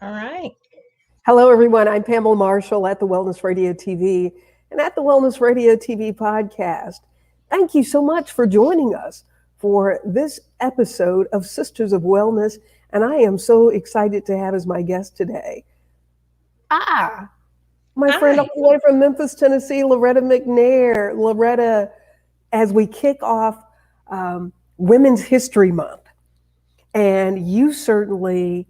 All right. Hello, everyone. I'm Pamela Marshall at the Wellness Radio TV and at the Wellness Radio TV podcast. Thank you so much for joining us for this episode of Sisters of Wellness. And I am so excited to have as my guest today, my friend all Hi. the way from Memphis, Tennessee, Loretta McNair. Loretta, as we kick off Women's History Month, and you certainly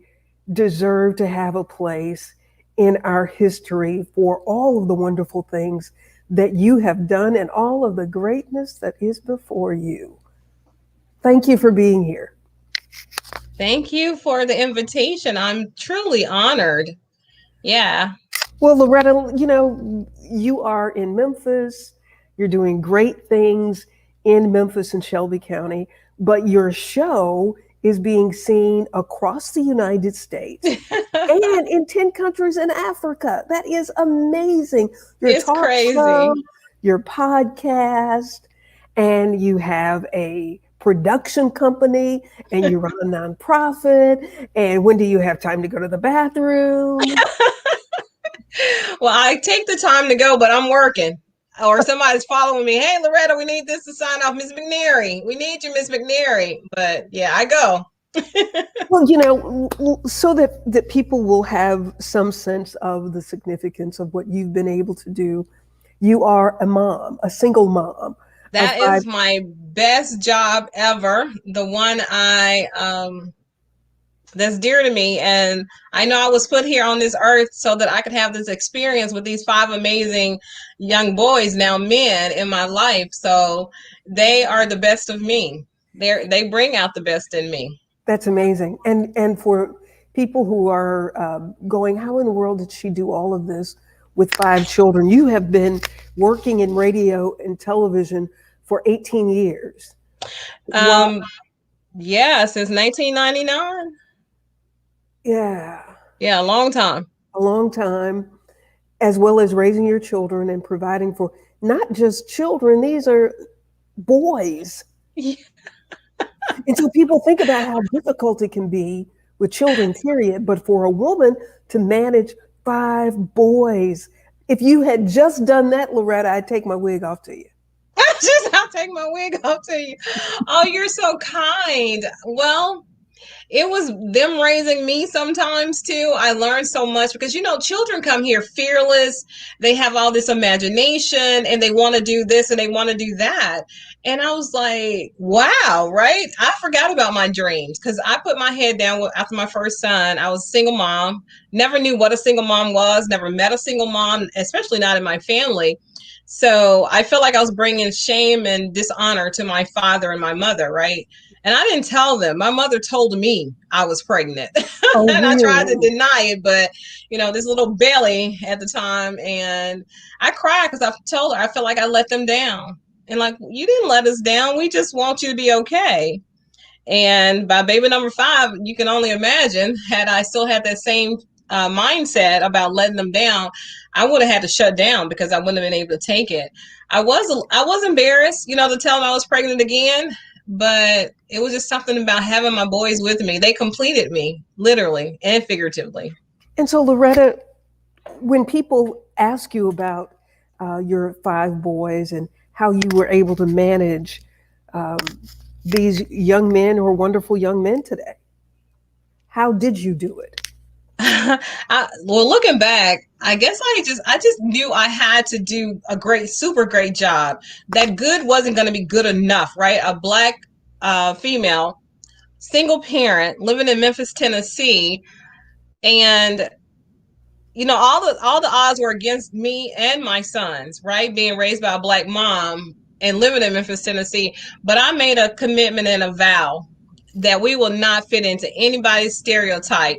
deserve to have a place in our history for all of the wonderful things that you have done and all of the greatness that is before you. Thank you for being here. Thank you for the invitation. I'm truly honored. Yeah. Well, Loretta, you are in Memphis. You're doing great things in Memphis and Shelby County, but your show is being seen across the United States and in 10 countries in Africa. That is amazing. Your It's talk show, crazy. your podcast, and you have a production company and you run a nonprofit. And when do you have time to go to the bathroom? Well, I take the time to go, but I'm working. Or somebody's following me. Hey, Loretta, we need this to sign off. Miss McNary. We need you, Miss McNary. But yeah, I go. Well, so that people will have some sense of the significance of what you've been able to do. You are a mom, a single mom of That five. is my best job ever. The one that's dear to me. And I know I was put here on this earth so that I could have this experience with these five amazing young boys, now men, in my life. So they are the best of me. They bring out the best in me. That's amazing. And for people who are going, how in the world did she do all of this with five children? You have been working in radio and television for 18 years. Well, Yeah, since 1999. yeah, Yeah, a long time. a long time, as well as raising your children and providing for not just children, these are boys. And so people think about how difficult it can be with children, period. But for a woman to manage five boys, if you had just done that, Loretta, I'd take my wig off to you. I'll take my wig off to you. Oh, you're so kind. Well, it was them raising me sometimes too. I learned so much because children come here fearless. They have all this imagination and they want to do this and they want to do that. And I was like, wow, right? I forgot about my dreams because I put my head down after my first son. I was a single mom, never knew what a single mom was, never met a single mom, especially not in my family. So I felt like I was bringing shame and dishonor to my father and my mother, right? And I didn't tell them. My mother told me I was pregnant. Oh, And I tried to really? deny it, but this little belly at the time. And I cried because I told her I felt like I let them down. And like, you didn't let us down. We just want you to be okay. And by baby number 5, you can only imagine, had I still had that same mindset about letting them down, I would have had to shut down because I wouldn't have been able to take it. I was embarrassed, to tell them I was pregnant again, but it was just something about having my boys with me. They completed me, literally and figuratively. And so, Loretta, when people ask you about your five boys and how you were able to manage um, these young men who are wonderful young men today, how did you do it? Well, looking back, I guess I just knew I had to do a super great job. That good wasn't going to be good enough, right? A black female, single parent, living in Memphis, Tennessee, and all the odds were against me and my sons, right? Being raised by a black mom and living in Memphis, Tennessee. But I made a commitment and a vow that we will not fit into anybody's stereotype.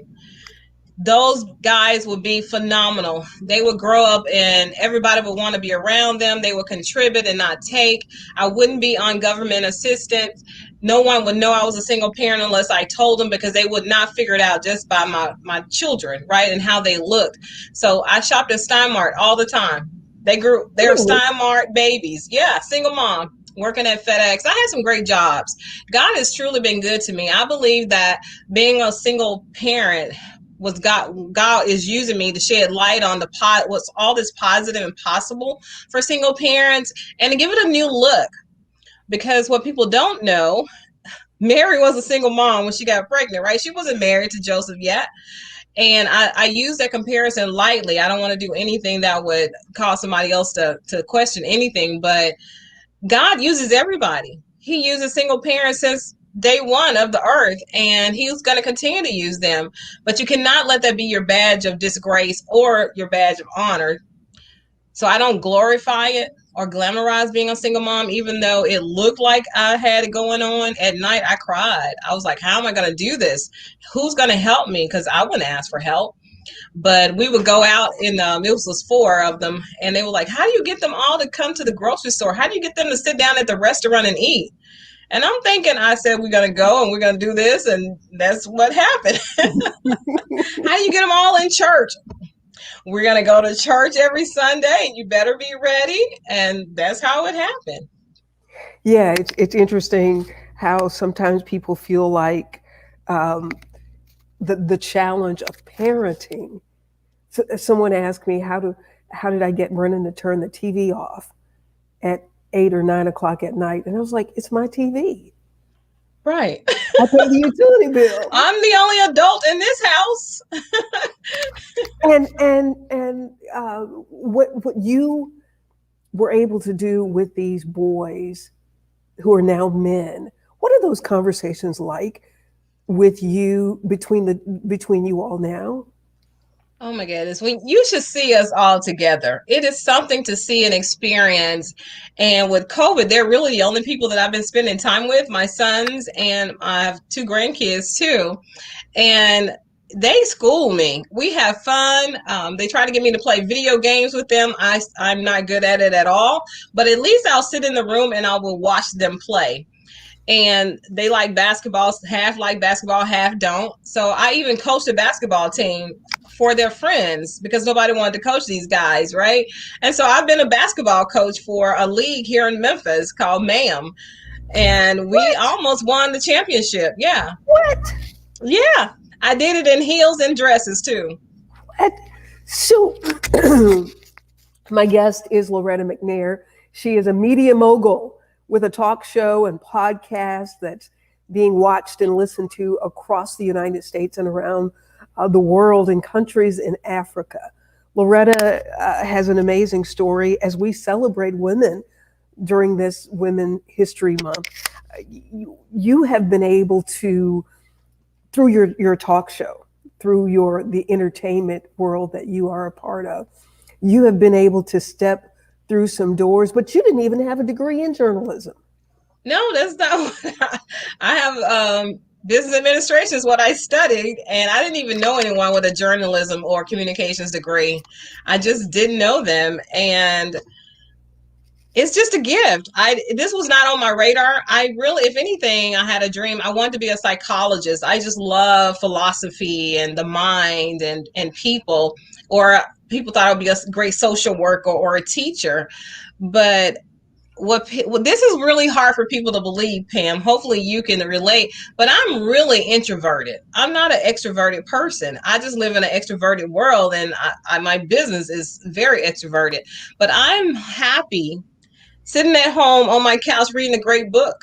Those guys would be phenomenal. They would grow up and everybody would want to be around them. They would contribute and not take. I wouldn't be on government assistance. No one would know I was a single parent unless I told them, because they would not figure it out just by my children, right, and how they looked. So I shopped at Steinmart all the time. They were Really? Steinmart babies. Yeah, single mom working at FedEx. I had some great jobs. God has truly been good to me. I believe that being a single parent was God is using me to shed light on what's all this positive and possible for single parents, and to give it a new look. Because what people don't know, Mary was a single mom when she got pregnant, right? She wasn't married to Joseph yet. And I use that comparison lightly. I don't want to do anything that would cause somebody else to question anything, but God uses everybody. He uses single parents since day one of the earth, and he's going to continue to use them. But you cannot let that be your badge of disgrace or your badge of honor. So I don't glorify it or glamorize being a single mom, even though it looked like I had it going on. At night, I cried. I was like, how am I going to do this? Who's going to help me? Because I wouldn't ask for help. But we would go out in it was 4 of them, and they were like, how do you get them all to come to the grocery store? How do you get them to sit down at the restaurant and eat? And I'm thinking, I said, we're going to go and we're going to do this. And that's what happened. How do you get them all in church? We're going to go to church every Sunday, and you better be ready. And that's how it happened. Yeah, it's interesting how sometimes people feel like the challenge of parenting. So, someone asked me how did I get Brennan to turn the TV off at 8 or 9 o'clock at night, and I was like, it's my TV. Right. I pay the utility bill. I'm the only adult in this house. and what you were able to do with these boys who are now men, what are those conversations like with you between you all now? Oh my goodness. You should see us all together. It is something to see and experience. And with COVID, they're really the only people that I've been spending time with, my sons, and I have 2 grandkids too. And they school me. We have fun. They try to get me to play video games with them. I'm not good at it at all, but at least I'll sit in the room and I will watch them play. And they like basketball, half like basketball, half don't. So I even coached a basketball team for their friends because nobody wanted to coach these guys, right? And so I've been a basketball coach for a league here in Memphis called MAM. And we almost won the championship. Yeah. What? Yeah. I did it in heels and dresses too. What? So my guest is Loretta McNair. She is a media mogul with a talk show and podcast that's being watched and listened to across the United States and around the world and countries in Africa. Loretta has an amazing story as we celebrate women during this Women History Month. You have been able to, through your talk show, through the entertainment world that you are a part of, you have been able to step through some doors, but you didn't even have a degree in journalism. No, that's not what I have. Business administration is what I studied, and I didn't even know anyone with a journalism or communications degree. I just didn't know them, and it's just a gift. This was not on my radar. I really, if anything, I had a dream. I wanted to be a psychologist. I just love philosophy and the mind and people, or people thought I would be a great social worker or a teacher. But this is really hard for people to believe, Pam. Hopefully you can relate, but I'm really introverted. I'm not an extroverted person. I just live in an extroverted world, and my business is very extroverted. But I'm happy sitting at home on my couch reading a great book.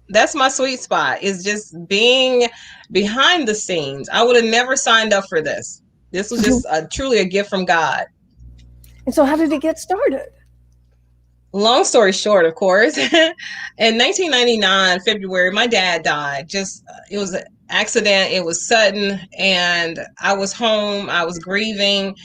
That's my sweet spot, is just being behind the scenes. I would have never signed up for this. This was just truly a gift from God. And so how did it get started? Long story short, of course, in 1999, February, my dad died. It was an accident. It was sudden. And I was home. I was grieving.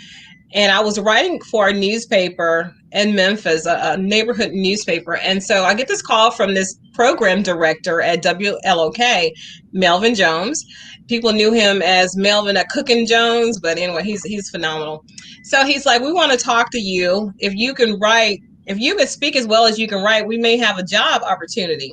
And I was writing for a newspaper in Memphis, a neighborhood newspaper. And so I get this call from this program director at WLOK, Melvin Jones. People knew him as Melvin at Cookin' Jones, but anyway, he's phenomenal. So he's like, we want to talk to you. If you can speak as well as you can write, we may have a job opportunity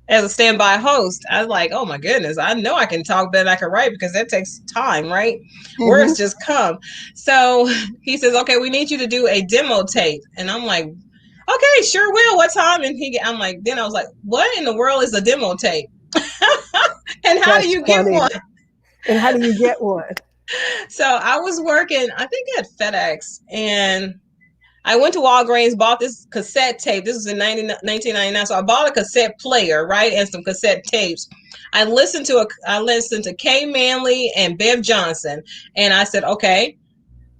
as a standby host. I was like, oh my goodness, I know I can talk better than I can write, because that takes time, right? Mm-hmm. Words just come. So he says, okay, we need you to do a demo tape. And I'm like, okay, sure will. What time? And then I was like, what in the world is a demo tape? And how do you get one? And how do you get one? So I was working, I think at FedEx, and I went to Walgreens, bought this cassette tape. This was in 1999. So I bought a cassette player, right, and some cassette tapes. I listened to Kay Manley and Bev Johnson, and I said, okay,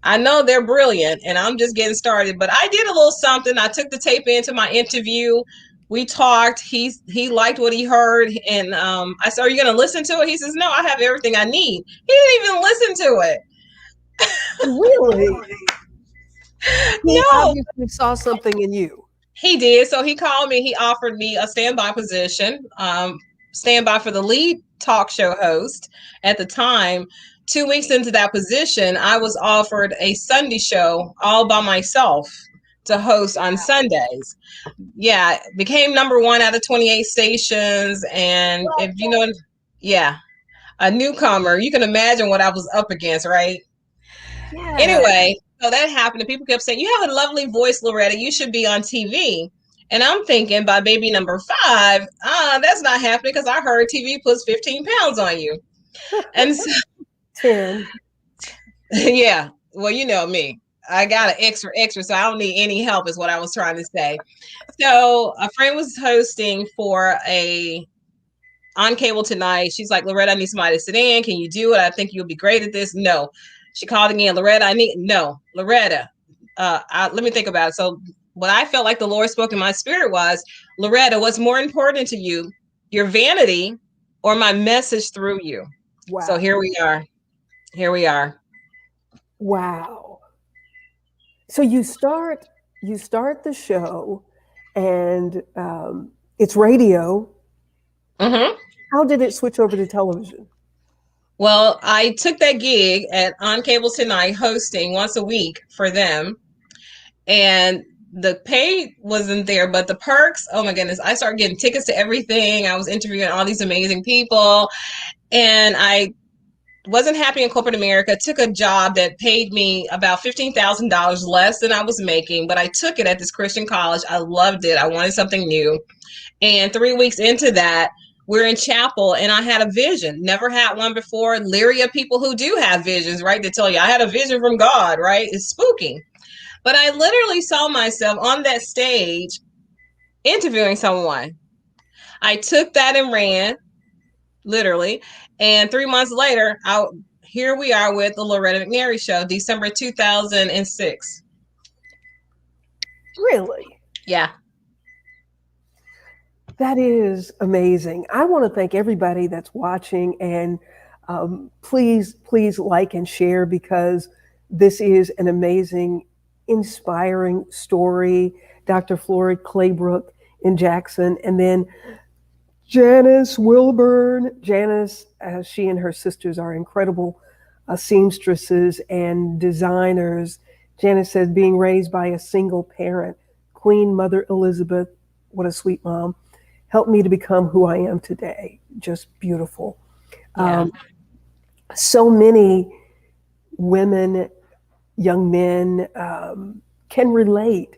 I know they're brilliant, and I'm just getting started. But I did a little something. I took the tape into my interview. We talked. He liked what he heard, and I said, "Are you going to listen to it?" He says, "No, I have everything I need." He didn't even listen to it. Really? He No, obviously saw something in you. he did. So he called me. He offered me a standby position, standby for the lead talk show host at the time. 2 weeks into that position, I was offered a Sunday show all by myself to host on Sundays. Yeah, became number one out of 28 stations. And if you know, yeah, a newcomer, you can imagine what I was up against, right? Yeah. Anyway, so that happened, and people kept saying, "You have a lovely voice, Loretta. You should be on TV." And I'm thinking by baby number 5, that's not happening because I heard TV puts 15 pounds on you. And so, 10. yeah, well, you know me. I got an extra, so I don't need any help, is what I was trying to say. So a friend was hosting for a on cable tonight. She's like, "Loretta, I need somebody to sit in. Can you do it? I think you'll be great at this." No. She called again, "Loretta, Loretta. Let me think about it. So what I felt like the Lord spoke in my spirit was, "Loretta, what's more important to you, your vanity or my message through you?" Wow. So here we are. Here we are. Wow. So you start the show, and it's radio. Mm-hmm. How did it switch over to television? Well, I took that gig at On Cable Tonight, hosting once a week for them. And the pay wasn't there, but the perks, oh my goodness, I started getting tickets to everything. I was interviewing all these amazing people. And I wasn't happy in corporate America, took a job that paid me about $15,000 less than I was making, but I took it at this Christian college. I loved it. I wanted something new. And 3 weeks into that, we're in chapel, and I had a vision. Never had one before. Leery of people who do have visions, right? They tell you, I had a vision from God, right? It's spooky. But I literally saw myself on that stage interviewing someone. I took that and ran, literally. And 3 months later, here we are with the Loretta McNary Show, December 2006. Really? Yeah. That is amazing. I want to thank everybody that's watching, and please like and share, because this is an amazing, inspiring story. Dr. Floyd Claybrook in Jackson, and then Janice Wilburn. Janice, she and her sisters are incredible seamstresses and designers. Janice says, being raised by a single parent, Queen Mother Elizabeth, what a sweet mom, helped me to become who I am today. Just beautiful. Yeah. So many women, young men can relate.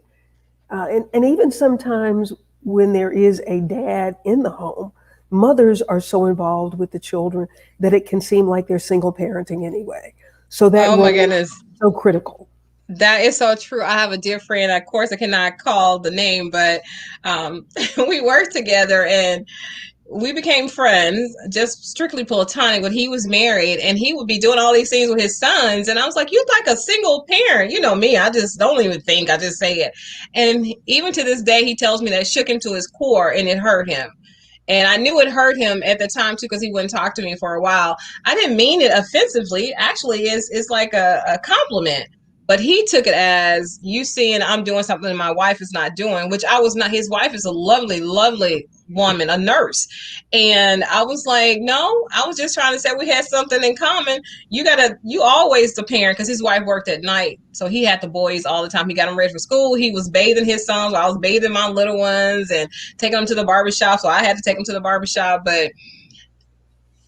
And even sometimes when there is a dad in the home, mothers are so involved with the children that it can seem like they're single parenting anyway. So that oh my goodness, is so critical. That is so true. I have a dear friend. Of course, I cannot call the name, but we worked together and we became friends, just strictly platonic. When he was married, and he would be doing all these things with his sons, and I was like, "You're like a single parent." You know me. I just don't even think. I just say it. And even to this day, he tells me that shook him to his core, and it hurt him. And I knew it hurt him at the time too, because he wouldn't talk to me for a while. I didn't mean it offensively. Actually, it's like a compliment. But he took it as you seeing I'm doing something my wife is not doing, which I was not. His wife is a lovely, lovely woman, a nurse. And I was like, no, I was just trying to say we had something in common. You always the parent, because his wife worked at night. So he had the boys all the time. He got them ready for school. He was bathing his sons. I was bathing my little ones and taking them to the barbershop. So I had to take them to the barbershop. But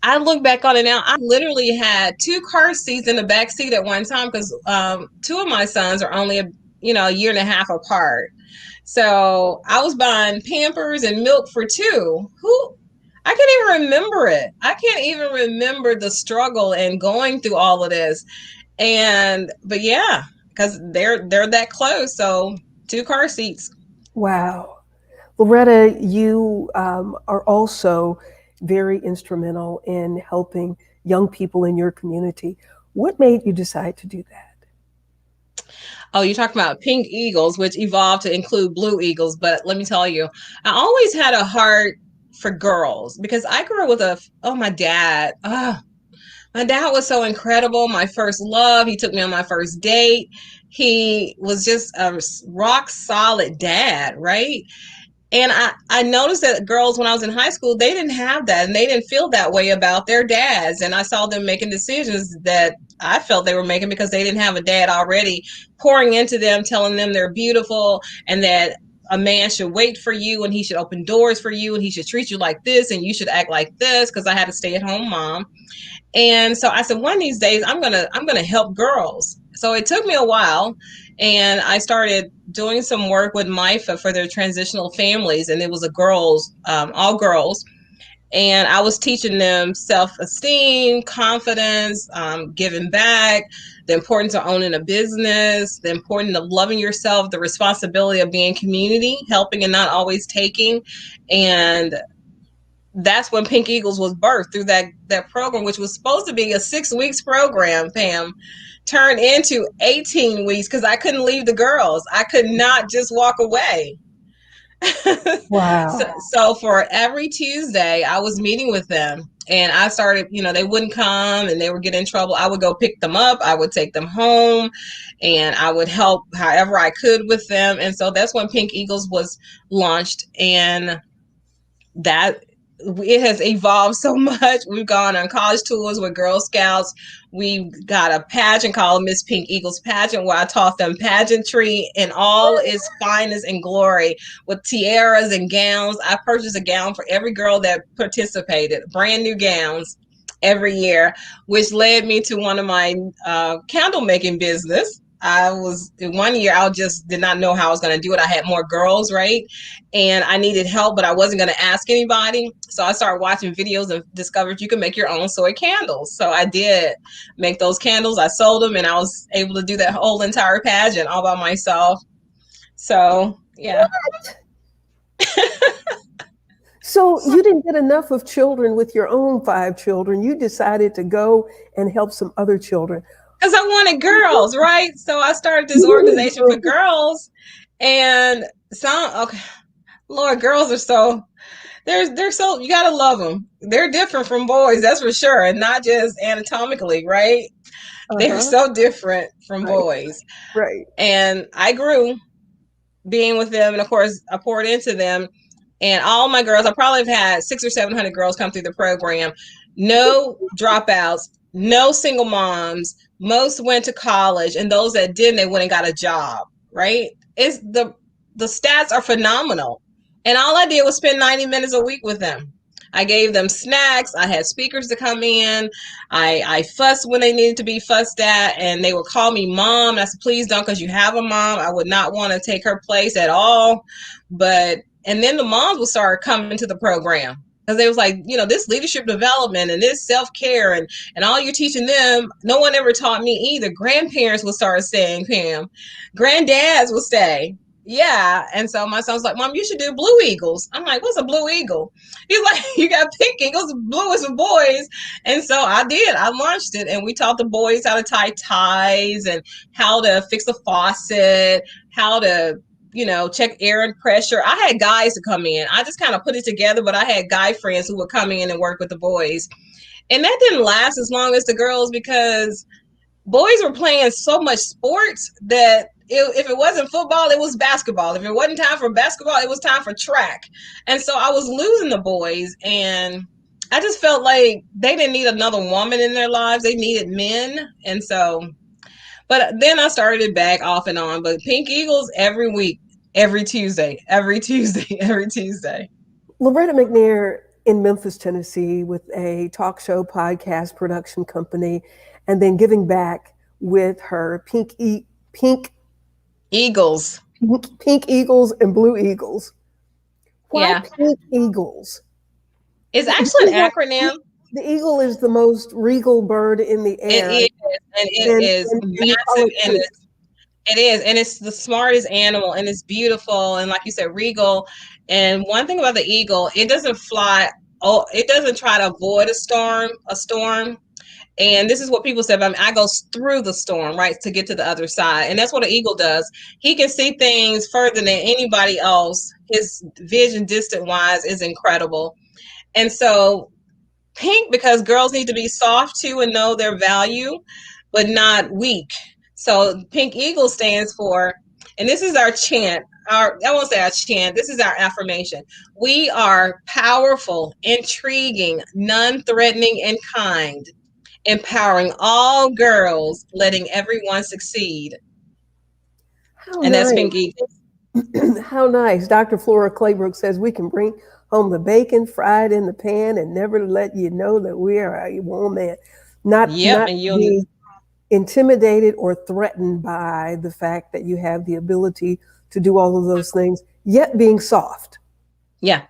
I look back on it now, I literally had 2 car seats in the back seat at one time, because 2 of my sons are only a year and a half apart. So I was buying Pampers and milk for 2. Who I can't even remember it. I can't even remember the struggle and going through all of this. But yeah, because they're that close. So 2 car seats. Wow. Loretta, you are also very instrumental in helping young people in your community. What made you decide to do that? Oh, you talked about pink eagles, which evolved to include blue eagles. But let me tell you, I always had a heart for girls because I grew up with my dad. My dad was so incredible. My first love. He took me on my first date. He was just a rock solid dad, right? And I noticed that girls, when I was in high school, they didn't have that and they didn't feel that way about their dads. And I saw them making decisions that I felt they were making because they didn't have a dad already pouring into them, telling them they're beautiful and that a man should wait for you and he should open doors for you and he should treat you like this and you should act like this, because I had a stay-at-home mom. And so I said, one of these days I'm gonna help girls. So it took me a while, and I started doing some work with MIFA for their transitional families, and it was all girls, and I was teaching them self-esteem, confidence, giving back, the importance of owning a business, the importance of loving yourself, the responsibility of being community, helping and not always taking, and that's when Pink Eagles was birthed, through that program, which was supposed to be a 6 weeks program, Pam, turned into 18 weeks because I couldn't leave the girls. I could not just walk away. so, Wow. so for every Tuesday, I was meeting with them. And I started, they wouldn't come and they would get in trouble. I would go pick them up. I would take them home and I would help however I could with them. And so that's when Pink Eagles was launched. And that it has evolved so much. We've gone on college tours with Girl Scouts. We got a pageant called Miss Pink Eagles Pageant, where I taught them pageantry in all its finest and glory, with tiaras and gowns. I purchased a gown for every girl that participated, brand new gowns every year, which led me to one of my candle making business. I was in one year, I just did not know how I was going to do it. I had more girls, right? And I needed help, but I wasn't going to ask anybody. So I started watching videos and discovered you can make your own soy candles. So I did make those candles. I sold them and I was able to do that whole entire pageant all by myself. So, yeah. So you didn't get enough of children with your own 5 children. You decided to go and help some other children. Because I wanted girls, right? So I started this organization for girls. And okay, Lord, girls are so they're so, you gotta love them. They're different from boys, that's for sure, and not just anatomically, right? They're Uh-huh. so different from Right. boys. Right. And I grew being with them, and of course, I poured into them. And all my girls, I probably have had 600 or 700 girls come through the program. No dropouts, no single moms. Most went to college, and those that didn't, they went and got a job. Right? It's the stats are phenomenal. And all I did was spend 90 minutes a week with them. I gave them snacks. I had speakers to come in. I fussed when they needed to be fussed at, and they would call me mom. And I said, please don't, because you have a mom. I would not want to take her place at all. And then the moms would start coming to the program because they was like, this leadership development and this self-care and all you're teaching them, no one ever taught me either. Grandparents would start saying, Pam, granddads would say, yeah. And so my son's like, Mom, you should do Blue Eagles. I'm like, what's a Blue Eagle? He's like, you got Pink Eagles, blue is for boys. And so I did. I launched it, and we taught the boys how to tie ties and how to fix a faucet, how to check air and pressure. I had guys to come in. I just kind of put it together, but I had guy friends who would come in and work with the boys. And that didn't last as long as the girls, because boys were playing so much sports that if it wasn't football, it was basketball. If it wasn't time for basketball, it was time for track. And so I was losing the boys, and I just felt like they didn't need another woman in their lives. They needed men. And so, but then I started back off and on. But Pink Eagles every week, every Tuesday, every Tuesday, every Tuesday. Loretta McNair in Memphis, Tennessee, with a talk show podcast production company, and then giving back with her Eagles. pink eagles and blue eagles. Why Yeah. pink eagles? It's The actually an eagle, acronym. the eagle is the most regal bird in the It air, is, and it is and you call massive, it and pink. it is, and it's the smartest animal, and it's beautiful, and like you said, regal. And one thing about the eagle, it doesn't fly. Oh, it doesn't try to avoid a storm. And this is what people say about me. I go through the storm, right, to get to the other side. And that's what an eagle does. He can see things further than anybody else. His vision, distant wise, is incredible. And so pink, because girls need to be soft too and know their value, but not weak. So pink eagle stands for, and this is our chant. I won't say our chant. This is our affirmation. We are powerful, intriguing, non-threatening, and kind, empowering all girls, letting everyone succeed. How And that's nice. pink eagle. How nice. Dr. Flora Claybrook says we can bring home the bacon fried in the pan and never let you know that we are a woman. Yep, Not and you'll be intimidated or threatened by the fact that you have the ability to do all of those things, yet being soft. yeah.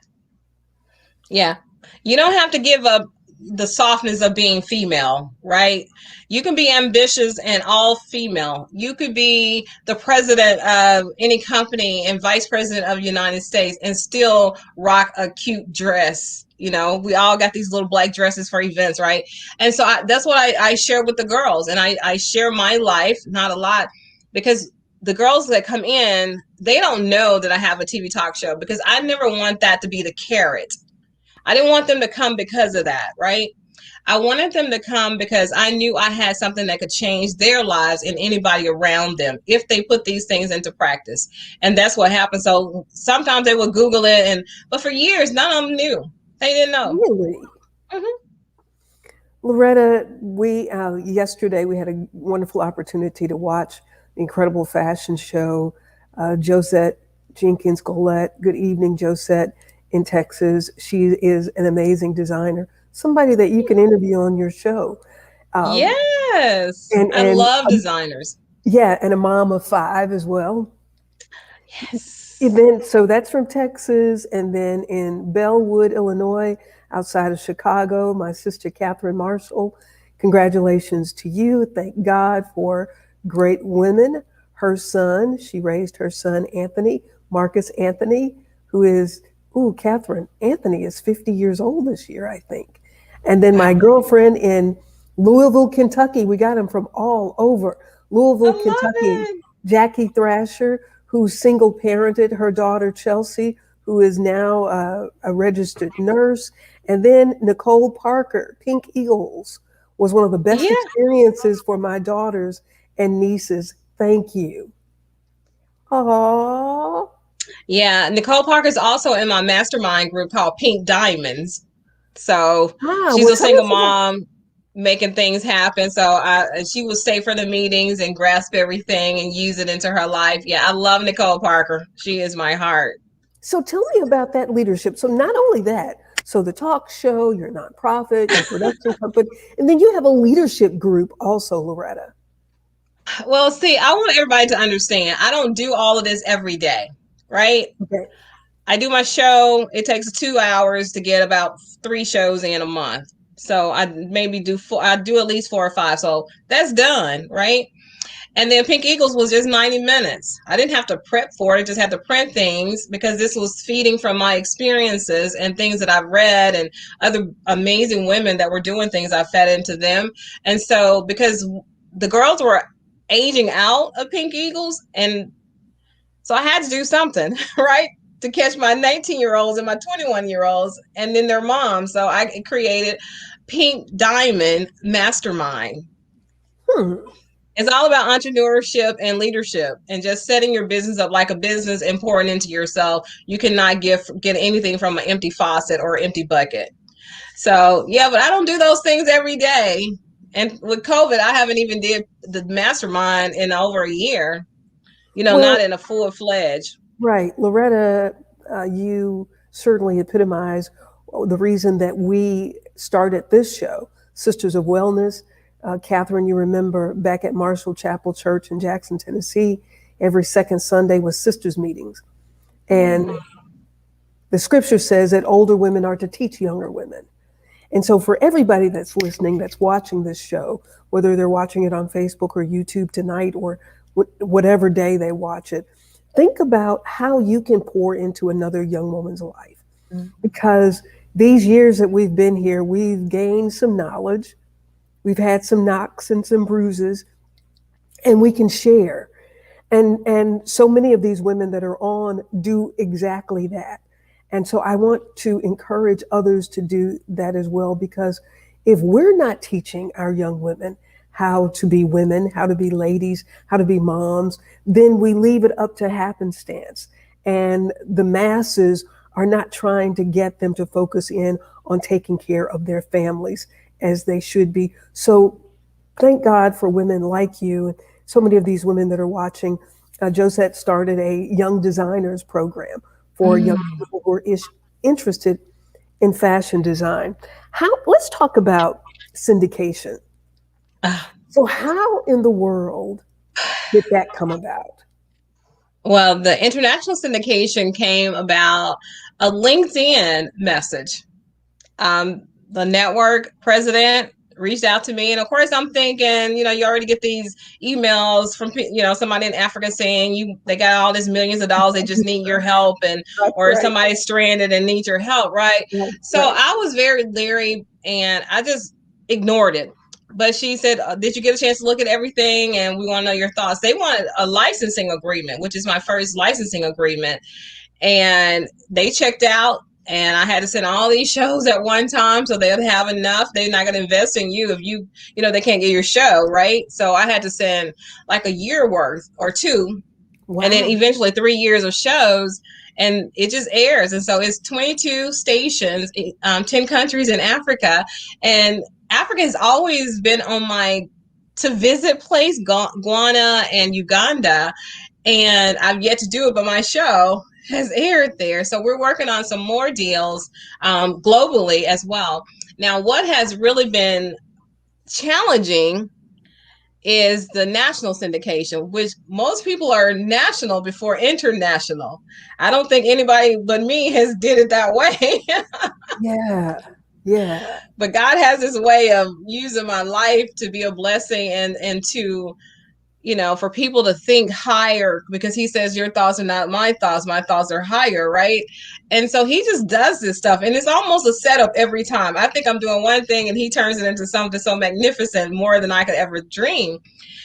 Yeah. You don't have to give up the softness of being female, right? You can be ambitious and all female. You could be the president of any company and vice president of the United States and still rock a cute dress. You know, we all got these little black dresses for events, right? And so that's what I share with the girls. And I share my life, not a lot, because the girls that come in, they don't know that I have a TV talk show, because I never want that to be the carrot. I didn't want them to come because of that, right? I wanted them to come because I knew I had something that could change their lives and anybody around them if they put these things into practice. And that's what happened. So sometimes they would Google it, but for years, none of them knew. They didn't know. Really? Mm-hmm. Loretta, we yesterday we had a wonderful opportunity to watch the incredible fashion show. Josette Jenkins Golette. Good evening, Josette in Texas. She is an amazing designer, somebody that you can interview on your show. Yes. And I love designers. yeah, and a mom of 5 as well. Yes. And then, so that's from Texas, and then in Bellwood, Illinois, outside of Chicago, my sister Catherine Marshall. Congratulations to you. Thank God for great women. Her son, she raised her son Anthony, Marcus Anthony, who is, Catherine, Anthony is 50 years old this year, I think. And then my girlfriend in Louisville, Kentucky, we got them from all over. I Louisville, love Kentucky, it. Jackie Thrasher, who single parented her daughter Chelsea, who is now a registered nurse. And then Nicole Parker, Pink Eagles, was one of the best Yeah. experiences for my daughters and nieces. Thank you. Aww. Yeah. Nicole Parker's also in my mastermind group called Pink Diamonds. So she's Well, a tell single us about. mom making things happen. So she will stay for the meetings and grasp everything and use it into her life. Yeah, I love Nicole Parker. She is my heart. So tell me about that leadership. So not only that, so the talk show, your nonprofit, your production company, and then you have a leadership group also, Loretta. Well, see, I want everybody to understand I don't do all of this every day, right? Okay. I do my show. It takes 2 hours to get about 3 shows in a month. So I maybe do four, I do at least 4 or 5. So that's done, right? And then Pink Eagles was just 90 minutes. I didn't have to prep for it. I just had to print things because this was feeding from my experiences and things that I've read and other amazing women that were doing things. I fed into them. And so because the girls were aging out of Pink Eagles, and so I had to do something, right? To catch my 19-year-olds and my 21-year-olds and then their moms. So I created Pink Diamond Mastermind. It's all about entrepreneurship and leadership and just setting your business up like a business and pouring into yourself. You cannot get anything from an empty faucet or empty bucket. So yeah, but I don't do those things every day. And with COVID, I haven't even did the mastermind in over a year. Well, Not in a full-fledged. right. Loretta, you certainly epitomize the reason that we started this show, Sisters of Wellness. Catherine, you remember back at Marshall Chapel Church in Jackson, Tennessee, every second Sunday was sisters meetings. And The scripture says that older women are to teach younger women. And so for everybody that's listening, that's watching this show, whether they're watching it on Facebook or YouTube tonight or whatever day they watch it, think about how you can pour into another young woman's life. Because these years that we've been here, we've gained some knowledge, we've had some knocks and some bruises, and we can share. And so many of these women that are on do exactly that. And so I want to encourage others to do that as well, because if we're not teaching our young women how to be women, how to be ladies, how to be moms, then we leave it up to happenstance. And the masses are not trying to get them to focus in on taking care of their families as they should be. So thank God for women like you. So many of these women that are watching. Josette started a young designers program for young people who are interested in fashion design. Let's talk about syndication. So how in the world did that come about? Well, the international syndication came about a LinkedIn message. The network president reached out to me, and of course I'm thinking, you already get these emails from somebody in Africa saying they got all this millions of dollars, they just need your help, and or somebody's stranded and needs your help, right? So I was very leery and I just ignored it. But she said, did you get a chance to look at everything? And we want to know your thoughts. They wanted a licensing agreement, which is my first licensing agreement. And they checked out, and I had to send all these shows at one time so they'd have enough. They're not going to invest in you if they can't get your show, right? So I had to send like a year worth or two. Wow. And then eventually 3 years of shows, and it just airs. And so it's 22 stations, 10 countries in Africa. And Africa has always been on my to visit place, Ghana and Uganda. And I've yet to do it, but my show has aired there. So we're working on some more deals globally as well. Now, what has really been challenging is the national syndication, which most people are national before international. I don't think anybody but me has did it that way. Yeah. But God has this way of using my life to be a blessing and to, for people to think higher, because he says your thoughts are not my thoughts are higher, right? And so he just does this stuff, and it's almost a setup every time. I think I'm doing one thing and he turns it into something so magnificent, more than I could ever dream.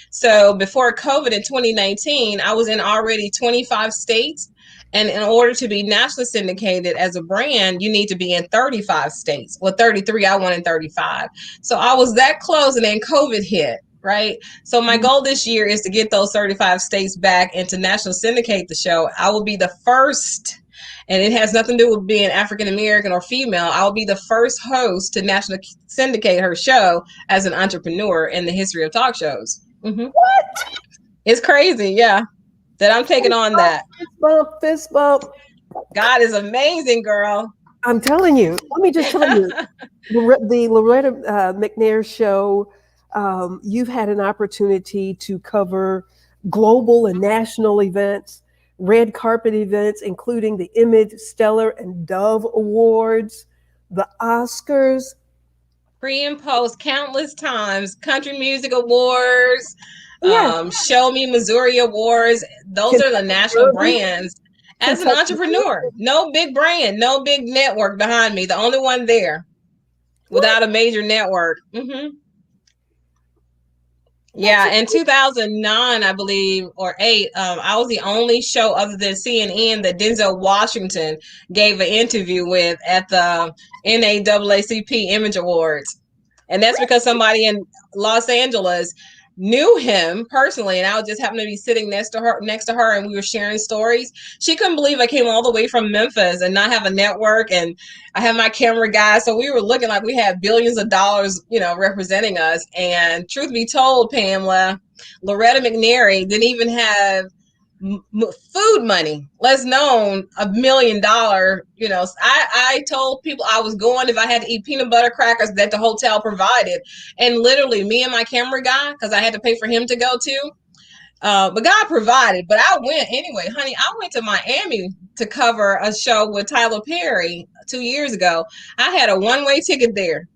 So before COVID in 2019, I was in already 25 states. And in order to be nationally syndicated as a brand, you need to be in 35 states. Well, 33, I went in 35. So I was that close, and then COVID hit, right? So my goal this year is to get those 35 states back and to national syndicate the show. I will be the first, and it has nothing to do with being African American or female. I will be the first host to national syndicate her show as an entrepreneur in the history of talk shows. What? It's crazy, yeah, that I'm taking on that. Fist bump. God is amazing, girl. I'm telling you. Let me just tell you, the Loretta McNair Show, you've had an opportunity to cover global and national events, red carpet events, including the Image, Stellar, and Dove Awards, the Oscars. Pre and post countless times, Country Music Awards, Show Me Missouri Awards. Those are the national brands. As an entrepreneur, no big brand, no big network behind me. The only one there without a major network. Yeah, in 2009, I believe, or 8, I was the only show other than CNN that Denzel Washington gave an interview with at the NAACP Image Awards. And that's because somebody in Los Angeles knew him personally, and I just happened to be sitting next to her, and we were sharing stories. She couldn't believe I came all the way from Memphis and not have a network, and I have my camera guy, so we were looking like we had billions of dollars, representing us. And truth be told, Pamela, Loretta McNary didn't even have food money, less known $1 million. I told people I was going if I had to eat peanut butter crackers that the hotel provided, and literally me and my camera guy, because I had to pay for him to go too, But God provided. But I went anyway, honey. I went to Miami to cover a show with Tyler Perry 2 years ago. I had a one-way ticket there.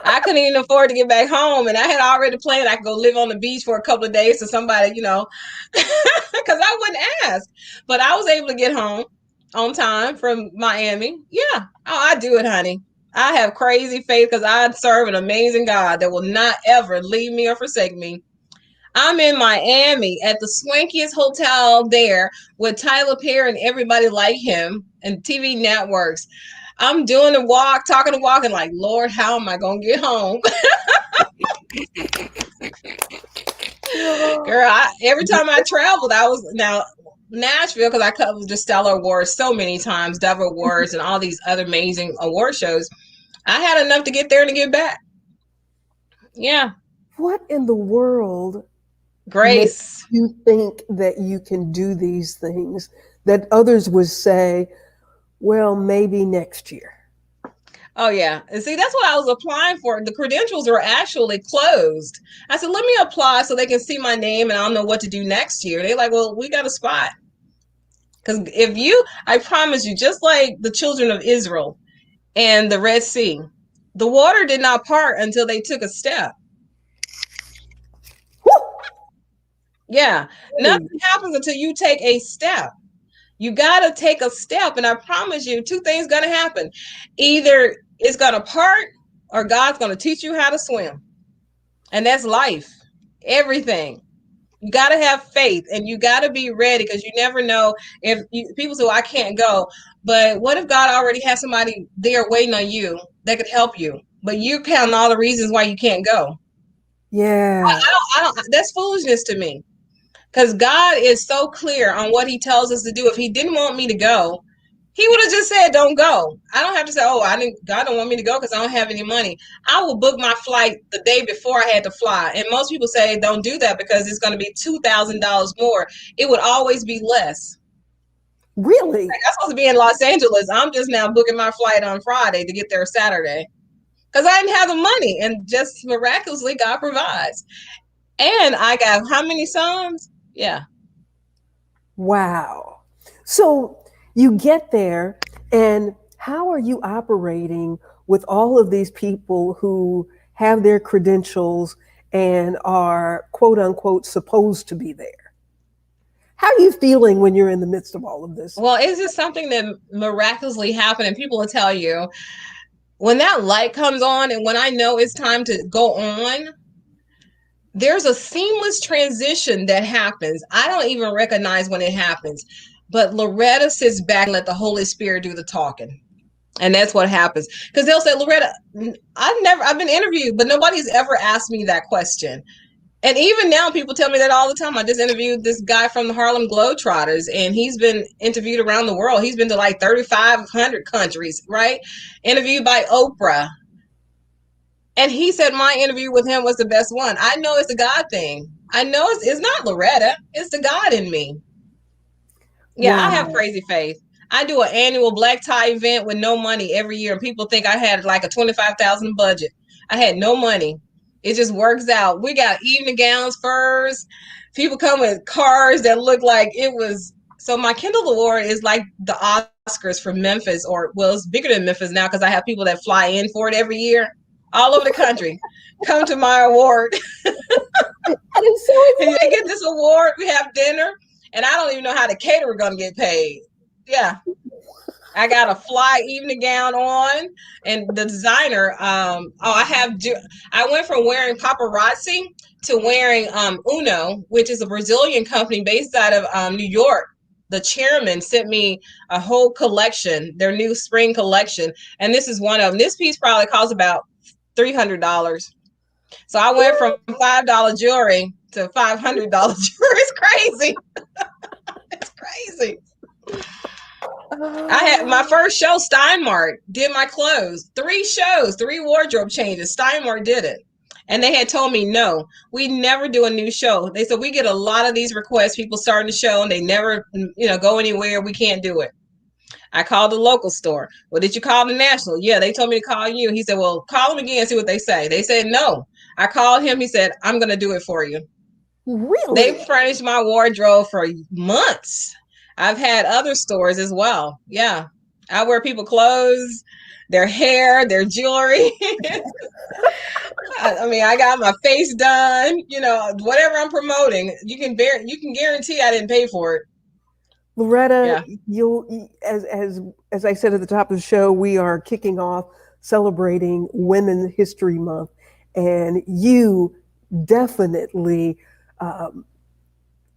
I couldn't even afford to get back home, and I had already planned I could go live on the beach for a couple of days to somebody, because I wouldn't ask. But I was able to get home on time from Miami. Yeah, oh, I do it, honey. I have crazy faith because I serve an amazing God that will not ever leave me or forsake me. I'm in Miami at the swankiest hotel there with Tyler Perry and everybody like him and TV networks. I'm doing the walk, talking the walk, and like, Lord, how am I going to get home? Girl, every time I traveled, I was now Nashville because I covered the Stellar Awards so many times, Dove Awards, and all these other amazing award shows. I had enough to get there and to get back. Yeah. What in the world Grace. makes you think that you can do these things that others would say, well, maybe next year? Oh, yeah. And see, that's what I was applying for. The credentials were actually closed. I said, let me apply so they can see my name and I'll know what to do next year. They're like, well, we got a spot. Because I promise you, just like the children of Israel and the Red Sea, the water did not part until they took a step. Yeah. Nothing happens until you take a step. You got to take a step. And I promise you, two things going to happen. Either it's going to part or God's going to teach you how to swim. And that's life. Everything. You got to have faith and you got to be ready because you never know if people say, well, I can't go. But what if God already has somebody there waiting on you that could help you? But you're counting all the reasons why you can't go. Yeah. I don't, that's foolishness to me. Because God is so clear on what he tells us to do. If he didn't want me to go, he would have just said, don't go. I don't have to say, God don't want me to go because I don't have any money. I will book my flight the day before I had to fly. And most people say, don't do that because it's going to be $2,000 more. It would always be less. Really? Like, I'm supposed to be in Los Angeles. I'm just now booking my flight on Friday to get there Saturday because I didn't have the money. And just miraculously, God provides. And I got how many sons? Yeah. Wow. So you get there, and how are you operating with all of these people who have their credentials and are quote unquote supposed to be there? How are you feeling when you're in the midst of all of this? Well, it's just something that miraculously happened, and people will tell you when that light comes on and when I know it's time to go on, there's a seamless transition that happens. I don't even recognize when it happens, but Loretta sits back and let the Holy Spirit do the talking. And that's what happens. Because they'll say, Loretta, I've been interviewed, but nobody's ever asked me that question. And even now, people tell me that all the time. I just interviewed this guy from the Harlem Globetrotters, and he's been interviewed around the world. He's been to like 3,500 countries, right? Interviewed by Oprah. And he said my interview with him was the best one. I know it's a God thing. I know it's not Loretta. It's the God in me. Yeah, wow. I have crazy faith. I do an annual black tie event with no money every year. And people think I had like a $25,000 budget. I had no money. It just works out. We got evening gowns, furs. People come with cars that look like it was. So my Kindle Award is like the Oscars for Memphis, well, it's bigger than Memphis now because I have people that fly in for it every year. All over the country, come to my award. And they get this award. We have dinner, and I don't even know how the caterer gonna get paid. Yeah, I got a fly evening gown on, and the designer. I went from wearing paparazzi to wearing Uno, which is a Brazilian company based out of New York. The chairman sent me a whole collection, their new spring collection, and this is one of them. This piece probably costs about $300. So I went from $5 jewelry to $500 jewelry. It's crazy. It's crazy. I had my first show, Steinmark did my clothes. 3 shows, 3 wardrobe changes. Steinmark did it. And they had told me, no, we never do a new show. They said, we get a lot of these requests, people starting the show and they never, go anywhere. We can't do it. I called the local store. Well, did you call the national? Yeah, they told me to call you. He said, well, call them again and see what they say. They said, no. I called him. He said, I'm going to do it for you. Really? They furnished my wardrobe for months. I've had other stores as well. Yeah. I wear people clothes, their hair, their jewelry. I mean, I got my face done, whatever I'm promoting, you can guarantee I didn't pay for it. Loretta, Yeah. as I said at the top of the show, we are kicking off celebrating Women's History Month, and you definitely, um,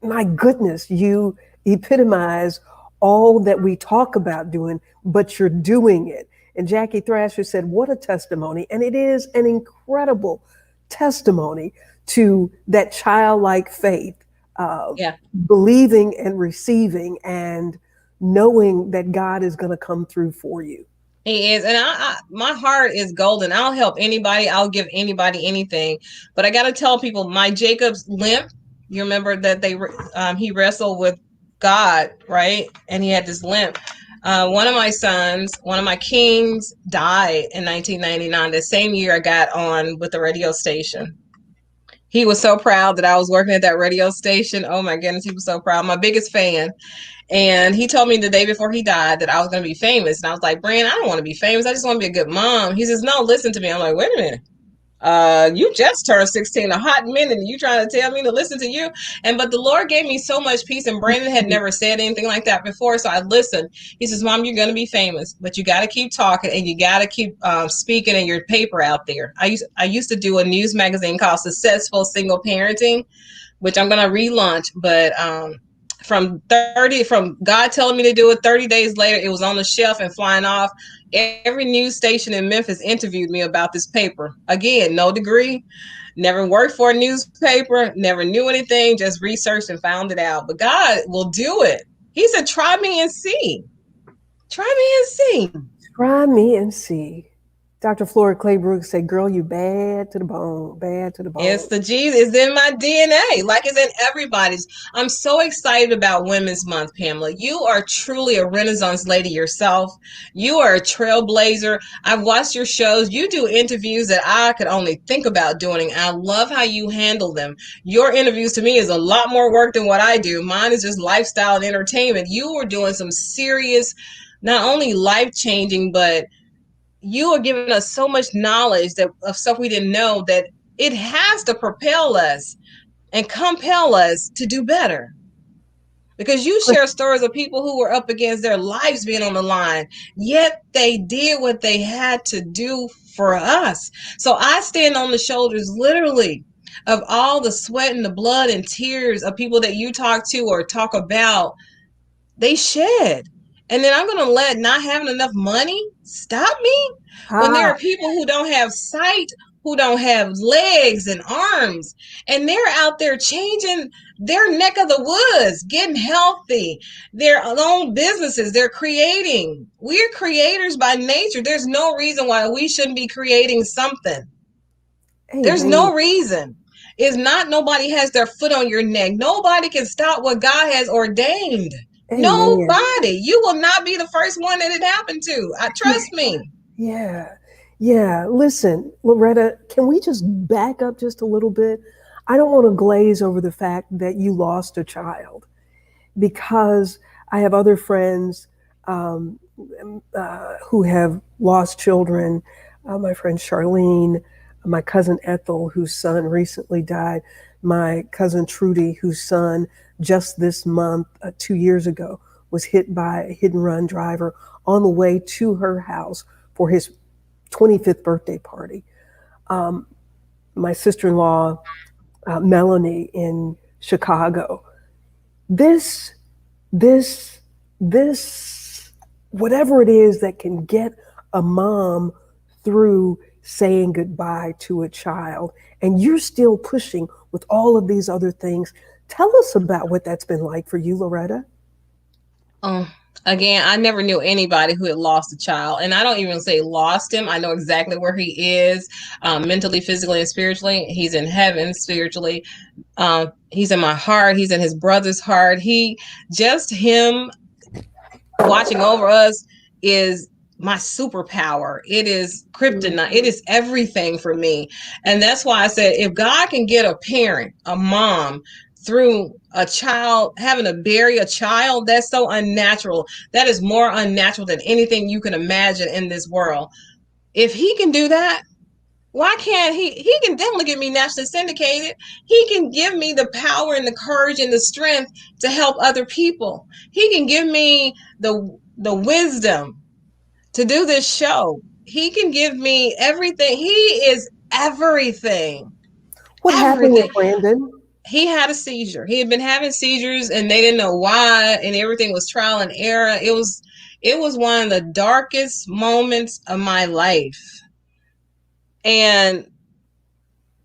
my goodness, you epitomize all that we talk about doing, but you're doing it. And Jackie Thrasher said, "What a testimony!" And it is an incredible testimony to that childlike faith, uh, Yeah. believing and receiving and knowing that God is going to come through for you. He is, and my heart is golden. I'll help anybody. I'll give anybody anything. But I got to tell people, my Jacob's limp. You remember that he wrestled with God, right? And he had this limp. One of my sons, one of my kings, died in 1999. The same year I got on with the radio station. He was so proud that I was working at that radio station. Oh my goodness, he was so proud. My biggest fan. And he told me the day before he died that I was going to be famous. And I was like, Brand, I don't want to be famous. I just want to be a good mom. He says, no, listen to me. I'm like, wait a minute. You just turned 16, a hot minute, and you trying to tell me to listen to you? But the Lord gave me so much peace, and Brandon had never said anything like that before, so I listened. He says, Mom, you're going to be famous, but you got to keep talking, and you got to keep speaking in your paper out there. I used to do a news magazine called Successful Single Parenting, which I'm going to relaunch, but from God telling me to do it, 30 days later, it was on the shelf and flying off. Every news station in Memphis interviewed me about this paper. Again, no degree, never worked for a newspaper, never knew anything, just researched and found it out. But God will do it. He said, try me and see. Try me and see. Try me and see. Dr. Flora Claybrook said, "Girl, you bad to the bone, bad to the bone." It's the Jesus. It's in my DNA, like it's in everybody's. I'm so excited about Women's Month, Pamela. You are truly a Renaissance lady yourself. You are a trailblazer. I've watched your shows. You do interviews that I could only think about doing. I love how you handle them. Your interviews to me is a lot more work than what I do. Mine is just lifestyle and entertainment. You were doing some serious, not only life-changing, but you are giving us so much knowledge of stuff we didn't know that it has to propel us and compel us to do better. Because you share stories of people who were up against their lives being on the line, yet they did what they had to do for us. So I stand on the shoulders, literally, of all the sweat and the blood and tears of people that you talk to or talk about. They shed. And then I'm going to let not having enough money stop me when there are people who don't have sight, who don't have legs and arms, and they're out there changing their neck of the woods, getting healthy, their own businesses. They're creating. We're creators by nature. There's no reason why we shouldn't be creating something. There's no reason. It's not nobody has their foot on your neck. Nobody can stop what God has ordained. Amen. Nobody. You will not be the first one that it happened to. Trust me. Yeah. Listen, Loretta, can we just back up just a little bit? I don't want to glaze over the fact that you lost a child, because I have other friends who have lost children. My friend Charlene, my cousin Ethel, whose son recently died, my cousin Trudy, whose son just this month, 2 years ago, was hit by a hit and run driver on the way to her house for his 25th birthday party. My sister-in-law, Melanie, in Chicago. This, whatever it is that can get a mom through saying goodbye to a child, and you're still pushing with all of these other things. Tell us about what that's been like for you, Loretta. Again, I never knew anybody who had lost a child, and I don't even say lost him. I know exactly where he is, mentally, physically, and spiritually. He's in heaven spiritually. He's in my heart. He's in his brother's heart. Him watching over us is my superpower. It is kryptonite. It is everything for me. And that's why I said, if God can get a parent, a mom, through a child, having to bury a child, that's so unnatural. That is more unnatural than anything you can imagine in this world. If he can do that, why can't he? He can definitely get me nationally syndicated. He can give me the power and the courage and the strength to help other people. He can give me the wisdom to do this show. He can give me everything. He is everything. What happened with Everything. Brandon? He had a seizure. He had been having seizures and they didn't know why, and everything was trial and error. It was one of the darkest moments of my life.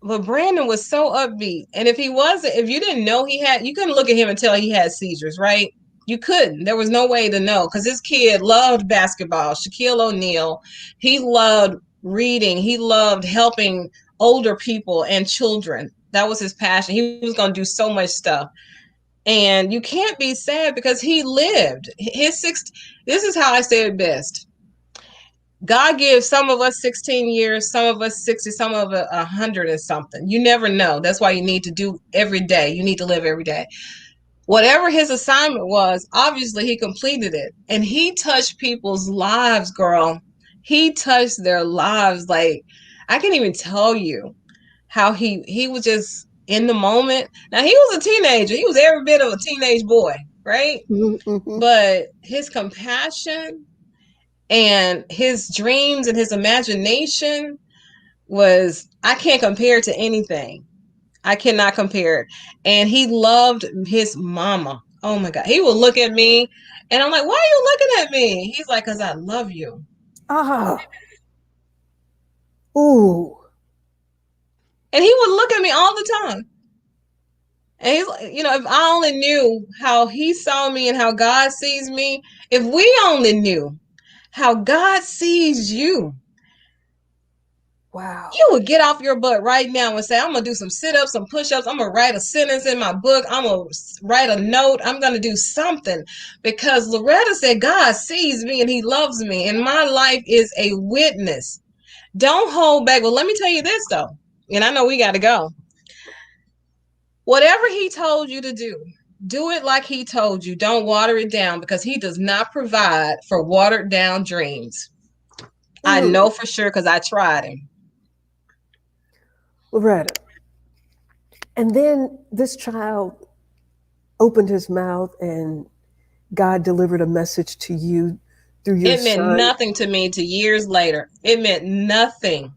But Brandon was so upbeat. And if you didn't know you couldn't look at him and tell he had seizures, right? You couldn't. There was no way to know, because this kid loved basketball, Shaquille O'Neal. He loved reading. He loved helping older people and children. That was his passion. He was going to do so much stuff. And you can't be sad because he lived. This is how I say it best. God gives some of us 16 years, some of us 60, some of us 100 and something. You never know. That's why you need to do every day. You need to live every day. Whatever his assignment was, obviously he completed it. And he touched people's lives, girl. He touched their lives. Like, I can't even tell you how he was just in the moment. Now, he was a teenager. He was every bit of a teenage boy, right? Mm-hmm. But his compassion and his dreams and his imagination I can't compare it to anything. I cannot compare it. And he loved his mama. Oh my God. He would look at me and I'm like, why are you looking at me? He's like, because I love you. Ah. Ooh. And he would look at me all the time. And he's like, if I only knew how he saw me and how God sees me, if we only knew how God sees you, wow, you would get off your butt right now and say, I'm going to do some sit-ups, some push-ups. I'm going to write a sentence in my book. I'm going to write a note. I'm going to do something, because Loretta said God sees me and he loves me. And my life is a witness. Don't hold back. Well, let me tell you this, though. And I know we got to go. Whatever he told you to do it like he told you. Don't water it down, because he does not provide for watered down dreams. I know for sure, because I tried him. Loretta. And then this child opened his mouth and God delivered a message to you through your son. It meant nothing to me to years later. It meant nothing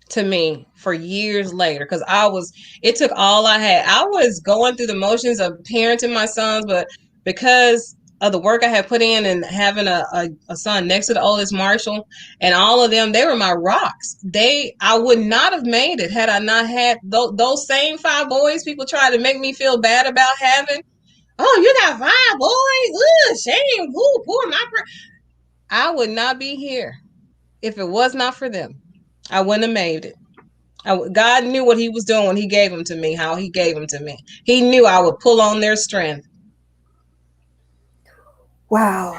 to me for years later, because it took all I had. I was going through the motions of parenting my sons, but because of the work I had put in and having a son next to the oldest, Marshall, and all of them, they were my rocks. I would not have made it had I not had those same 5 boys people tried to make me feel bad about having. Oh, you got 5 boys? Ugh, shame. Ooh, poor my I would not be here if it was not for them. I wouldn't have made it. God knew what he was doing when he gave them to me, how he gave them to me. He knew I would pull on their strength. Wow.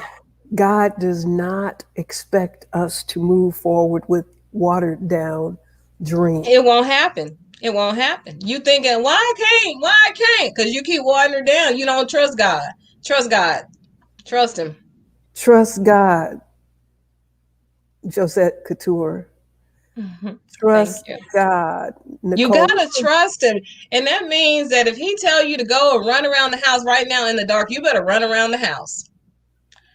God does not expect us to move forward with watered down dreams. It won't happen. It won't happen. You thinking, why I can't? Because you keep watering it down. You don't trust God. Trust God. Trust him. Trust God. Josette Couture. Trust God. Nicole. You gotta trust him. And that means that if he tell you to go and run around the house right now in the dark, you better run around the house.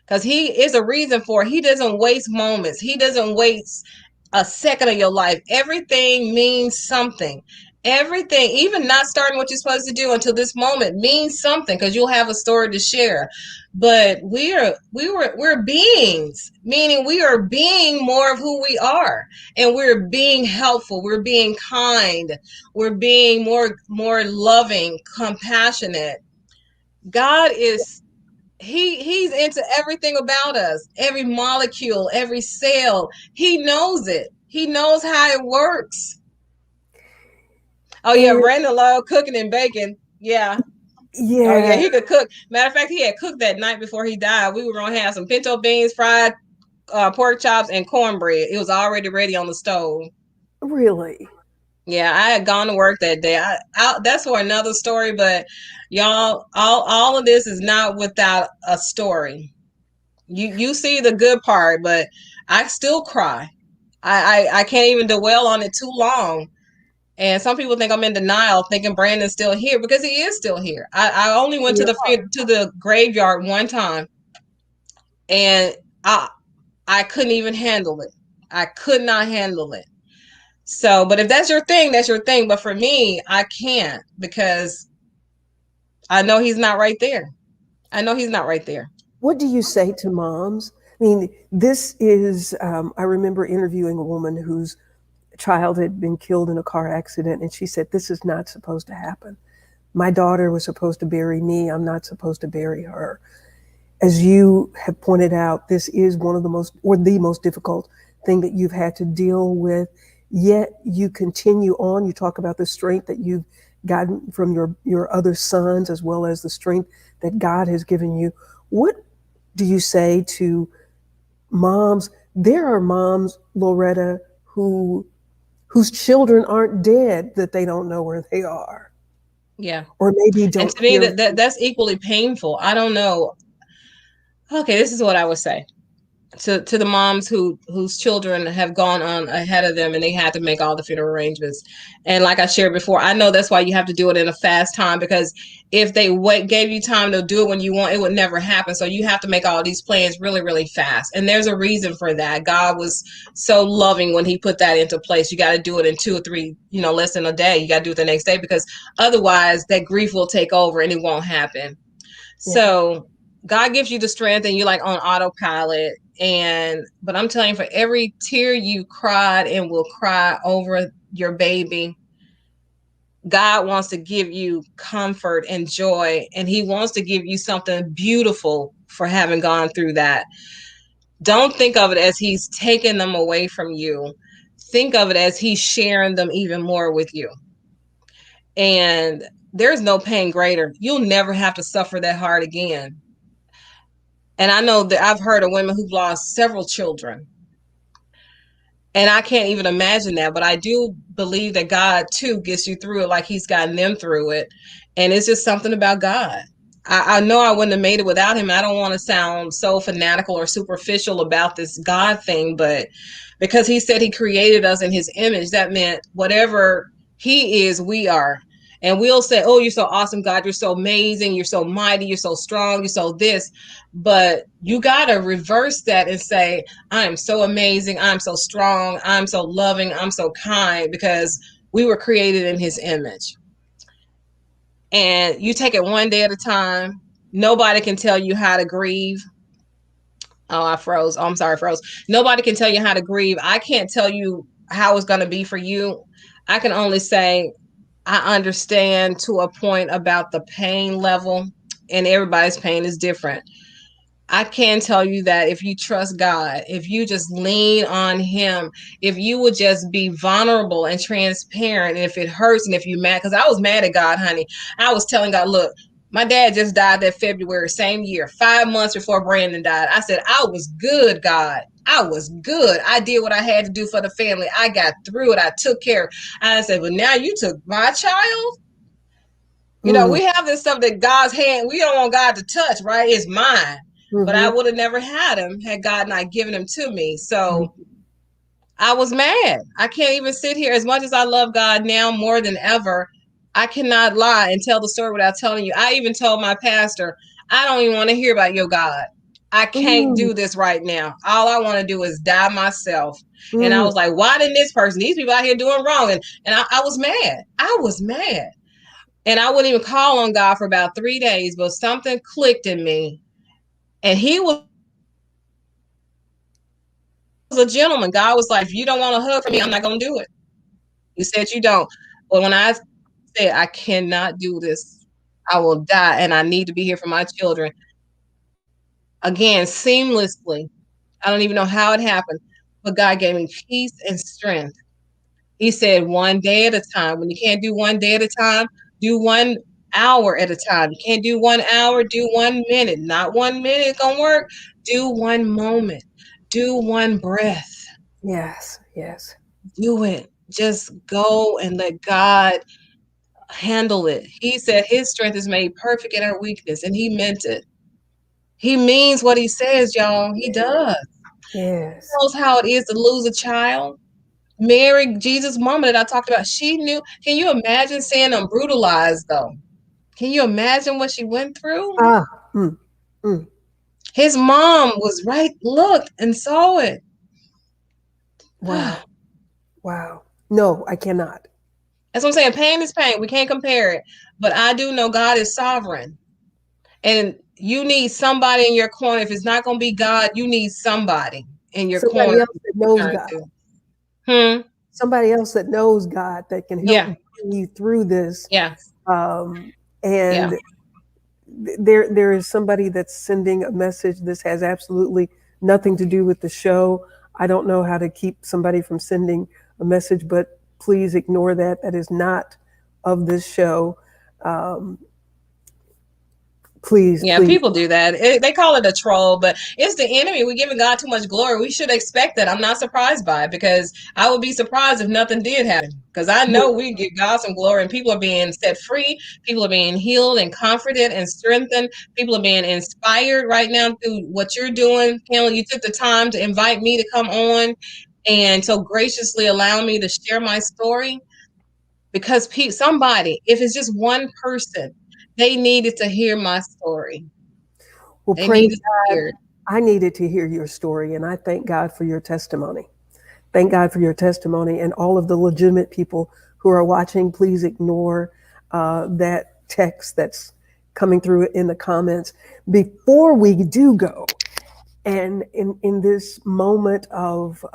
Because he is a reason for it. He doesn't waste moments. He doesn't waste a second of your life. Everything means something. Everything, even not starting what you're supposed to do until this moment, means something, because you'll have a story to share. But we're beings, meaning we are being more of who we are, and we're being helpful. We're being kind. We're being more loving, compassionate. God is. He's into everything about us, every molecule, every cell. He knows it. He knows how it works. Oh yeah, Brandon loved cooking and baking. Yeah. Yeah. Oh yeah, he could cook. Matter of fact, he had cooked that night before he died. We were gonna have some pinto beans fried pork chops and cornbread. It was already ready on the stove. Really? Yeah, I had gone to work that day. That's for another story, but y'all, all of this is not without a story. You see the good part, but I still cry. I can't even dwell on it too long. And some people think I'm in denial, thinking Brandon's still here because he is still here. I only went to Yeah. the graveyard one time, and I I couldn't even handle it. I could not handle it. So, but if that's your thing, that's your thing. But for me, I can't because I know he's not right there. I know he's not right there. What do you say to moms? I mean, this is, I remember interviewing a woman whose child had been killed in a car accident, and she said, "This is not supposed to happen. My daughter was supposed to bury me. I'm not supposed to bury her." As you have pointed out, this is one of the most, or the most difficult thing that you've had to deal with. Yet you continue on. You talk about the strength that you've gotten from your other sons, as well as the strength that God has given you. What do you say to moms? There are moms, Loretta, whose children aren't dead, that they don't know where they are, Yeah. or maybe And don't to me, care. that's equally painful. I don't know. Okay, this is what I would say to the moms whose children have gone on ahead of them and they had to make all the funeral arrangements. And like I shared before, I know that's why you have to do it in a fast time, because if they gave you time to do it when you want, it would never happen. So you have to make all these plans really, really fast. And there's a reason for that. God was so loving when he put that into place. You got to do it in 2 or 3, less than a day. You got to do it the next day, because otherwise that grief will take over and it won't happen. Yeah. So God gives you the strength and you're like on autopilot. But I'm telling you, for every tear you cried and will cry over your baby, God wants to give you comfort and joy, and he wants to give you something beautiful for having gone through that. Don't think of it as he's taking them away from you. Think of it as he's sharing them even more with you. And there's no pain greater. You'll never have to suffer that hard again. And I know that I've heard of women who've lost several children. And I can't even imagine that. But I do believe that God, too, gets you through it like he's gotten them through it. And it's just something about God. I know I wouldn't have made it without him. I don't want to sound so fanatical or superficial about this God thing, but because he said he created us in his image, that meant whatever he is, we are. And we'll say, "Oh, you're so awesome, God. You're so amazing. You're so mighty. You're so strong. You're so this." But you got to reverse that and say, "I am so amazing. I'm so strong. I'm so loving. I'm so kind," because we were created in his image. And you take it one day at a time. Nobody can tell you how to grieve. Oh, I froze. Oh, I'm sorry, I froze. Nobody can tell you how to grieve. I can't tell you how it's going to be for you. I can only say I understand to a point about the pain level, and everybody's pain is different. I can tell you that if you trust God, if you just lean on him, if you would just be vulnerable and transparent, and if it hurts and if you're mad, because I was mad at God, honey. I was telling God, "Look, my dad just died that February, same year, 5 months before Brandon died." I said, "I was good, God. I was good. I did what I had to do for the family. I got through it. I took care." I said, "But now you took my child." Mm, We have this stuff that God's hand, we don't want God to touch, right? It's mine. But I hmm. would have never had him had God not given him to me. So Hmm. I was mad. I can't even sit here. As much as I love God now more than ever, I cannot lie and tell the story without telling you. I even told my pastor, "I don't even want to hear about your God. I can't Mm, do this right now. All I want to do is die myself." And I mm. was like, "Why didn't this person, these people out here doing wrong?" And I was mad. I was mad. And I wouldn't even call on God for about 3 days, but something clicked in me. And he was a gentleman. God was like, "If you don't want to hug from me, I'm not going to do it." You said you don't. Well, when I said, "I cannot do this, I will die, and I need to be here for my children," again, seamlessly, I don't even know how it happened, but God gave me peace and strength. He said, "One day at a time. When you can't do one day at a time, do 1 hour at a time. You can't do 1 hour, do 1 minute. Not 1 minute gonna work. Do 1 moment. do one breath. Yes, yes. Do it. Just go and let God handle it. He said his strength is made perfect in our weakness, and he meant it. He means what he says, y'all. He does. He Yes. knows how it is to lose a child. Mary, Jesus' mama that I talked about, she knew. Can you imagine seeing them brutalized, though? Can you imagine what she went through? Ah, mm, mm. His mom was right, looked and saw it. Wow. That's Wow. No, I cannot. what I'm saying. Pain is pain. We can't compare it. But I do know God is sovereign. And you need somebody in your corner. If it's not going to be God, you need somebody in your Somebody corner else that knows to God. turn to. Somebody else that knows God that can help Yeah. bring you through this. Yeah. Yeah. And there is somebody that's sending a message. This has absolutely nothing to do with the show. I don't know how to keep somebody from sending a message, but please ignore that. That is not of this show. Um, please, Yeah, please. people do that. They call it a troll, but it's the enemy. We're giving God too much glory. We should expect that. I'm not surprised by it because I would be surprised if nothing did happen. Because I know we give God some glory and people are being set free. People are being healed and comforted and strengthened. People are being inspired right now through what you're doing. Pamela, you took the time to invite me to come on and so graciously allow me to share my story because somebody, if it's just one person, they needed to hear my story. Well, They praise needed to God. hear it. I needed to hear your story, and I thank God for your testimony. Thank God for your testimony, and all of the legitimate people who are watching. Please ignore that text that's coming through in the comments. Before we do go, and in this moment of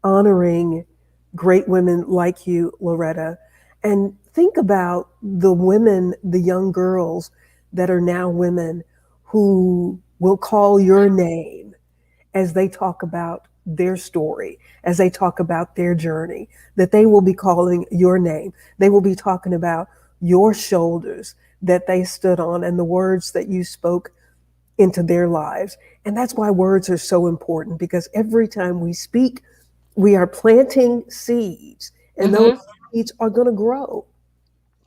honoring great women like you, Loretta, and think about the women, the young girls that are now women who will call your name as they talk about their story, as they talk about their journey, that they will be calling your name. They will be talking about your shoulders that they stood on and the words that you spoke into their lives. And that's why words are so important, because every time we speak, we are planting seeds, and those Mm-hmm. seeds are going to grow.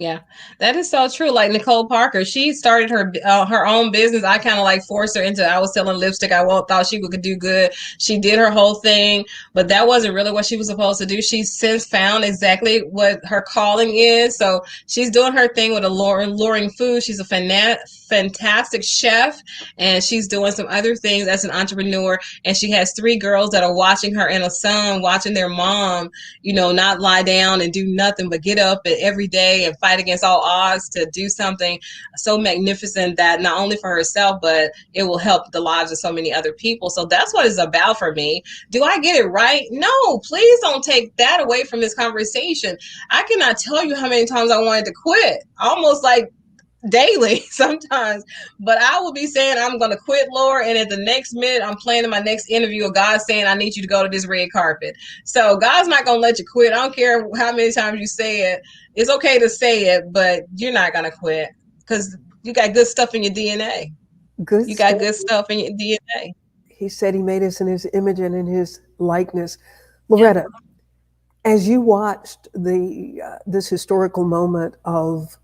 Yeah, that is so true. Like Nicole Parker, she started her own business. I kind of like forced her into. I was selling lipstick. I thought she could do good. She did her whole thing, but that wasn't really what she was supposed to do. She's since found exactly what her calling is. So she's doing her thing with alluring food. She's a fantastic chef, and she's doing some other things as an entrepreneur. And she has three girls that are watching her and a son watching their mom, not lie down and do nothing but get up every day and fight against all odds to do something so magnificent that not only for herself, but it will help the lives of so many other people. So that's what it's about for me. Do I get it right? No, please don't take that away from this conversation. I cannot tell you how many times I wanted to quit, almost like daily sometimes, but I will be saying I'm going to quit, Lord, and at the next minute I'm planning my next interview of God saying I need you to go to this red carpet. So God's not going to let you quit. I don't care how many times you say it. It's okay to say it, but you're not going to quit because you got good stuff in your DNA. Good You got stuff. good stuff in your DNA. He said he made us in his image and in his likeness. Yeah. Loretta, as you watched this historical moment of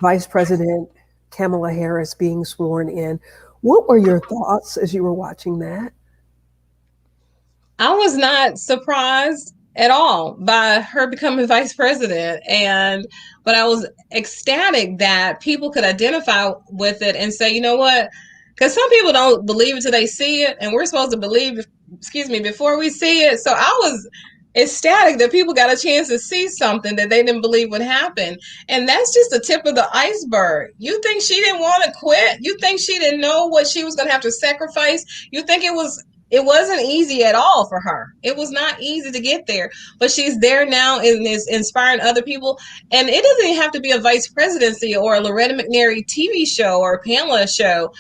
Vice President Kamala Harris being sworn in, what were your thoughts as you were watching that? I was not surprised at all by her becoming vice president, but I was ecstatic that people could identify with it and say, you know what, because some people don't believe it till they see it, and we're supposed to believe, excuse me, before we see it. So I was ecstatic that people got a chance to see something that they didn't believe would happen. And that's just the tip of the iceberg. You think she didn't want to quit? You think she didn't know what she was going to have to sacrifice? You think it wasn't easy at all for her. It was not easy to get there, but she's there now and is inspiring other people. And it doesn't even have to be a vice presidency or a Loretta McNary TV show or a Pamela show.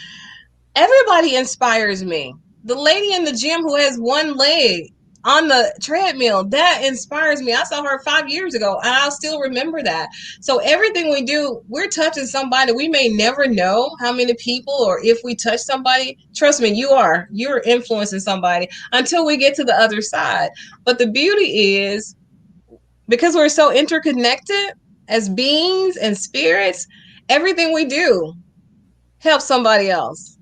Everybody inspires me. The lady in the gym who has one leg, on the treadmill. That inspires me. I saw her 5 years ago, and I'll still remember that. So everything we do, we're touching somebody. We may never know how many people, or if we touch somebody. Trust me, you're influencing somebody until we get to the other side. But the beauty is, because we're so interconnected as beings and spirits, everything we do helps somebody else.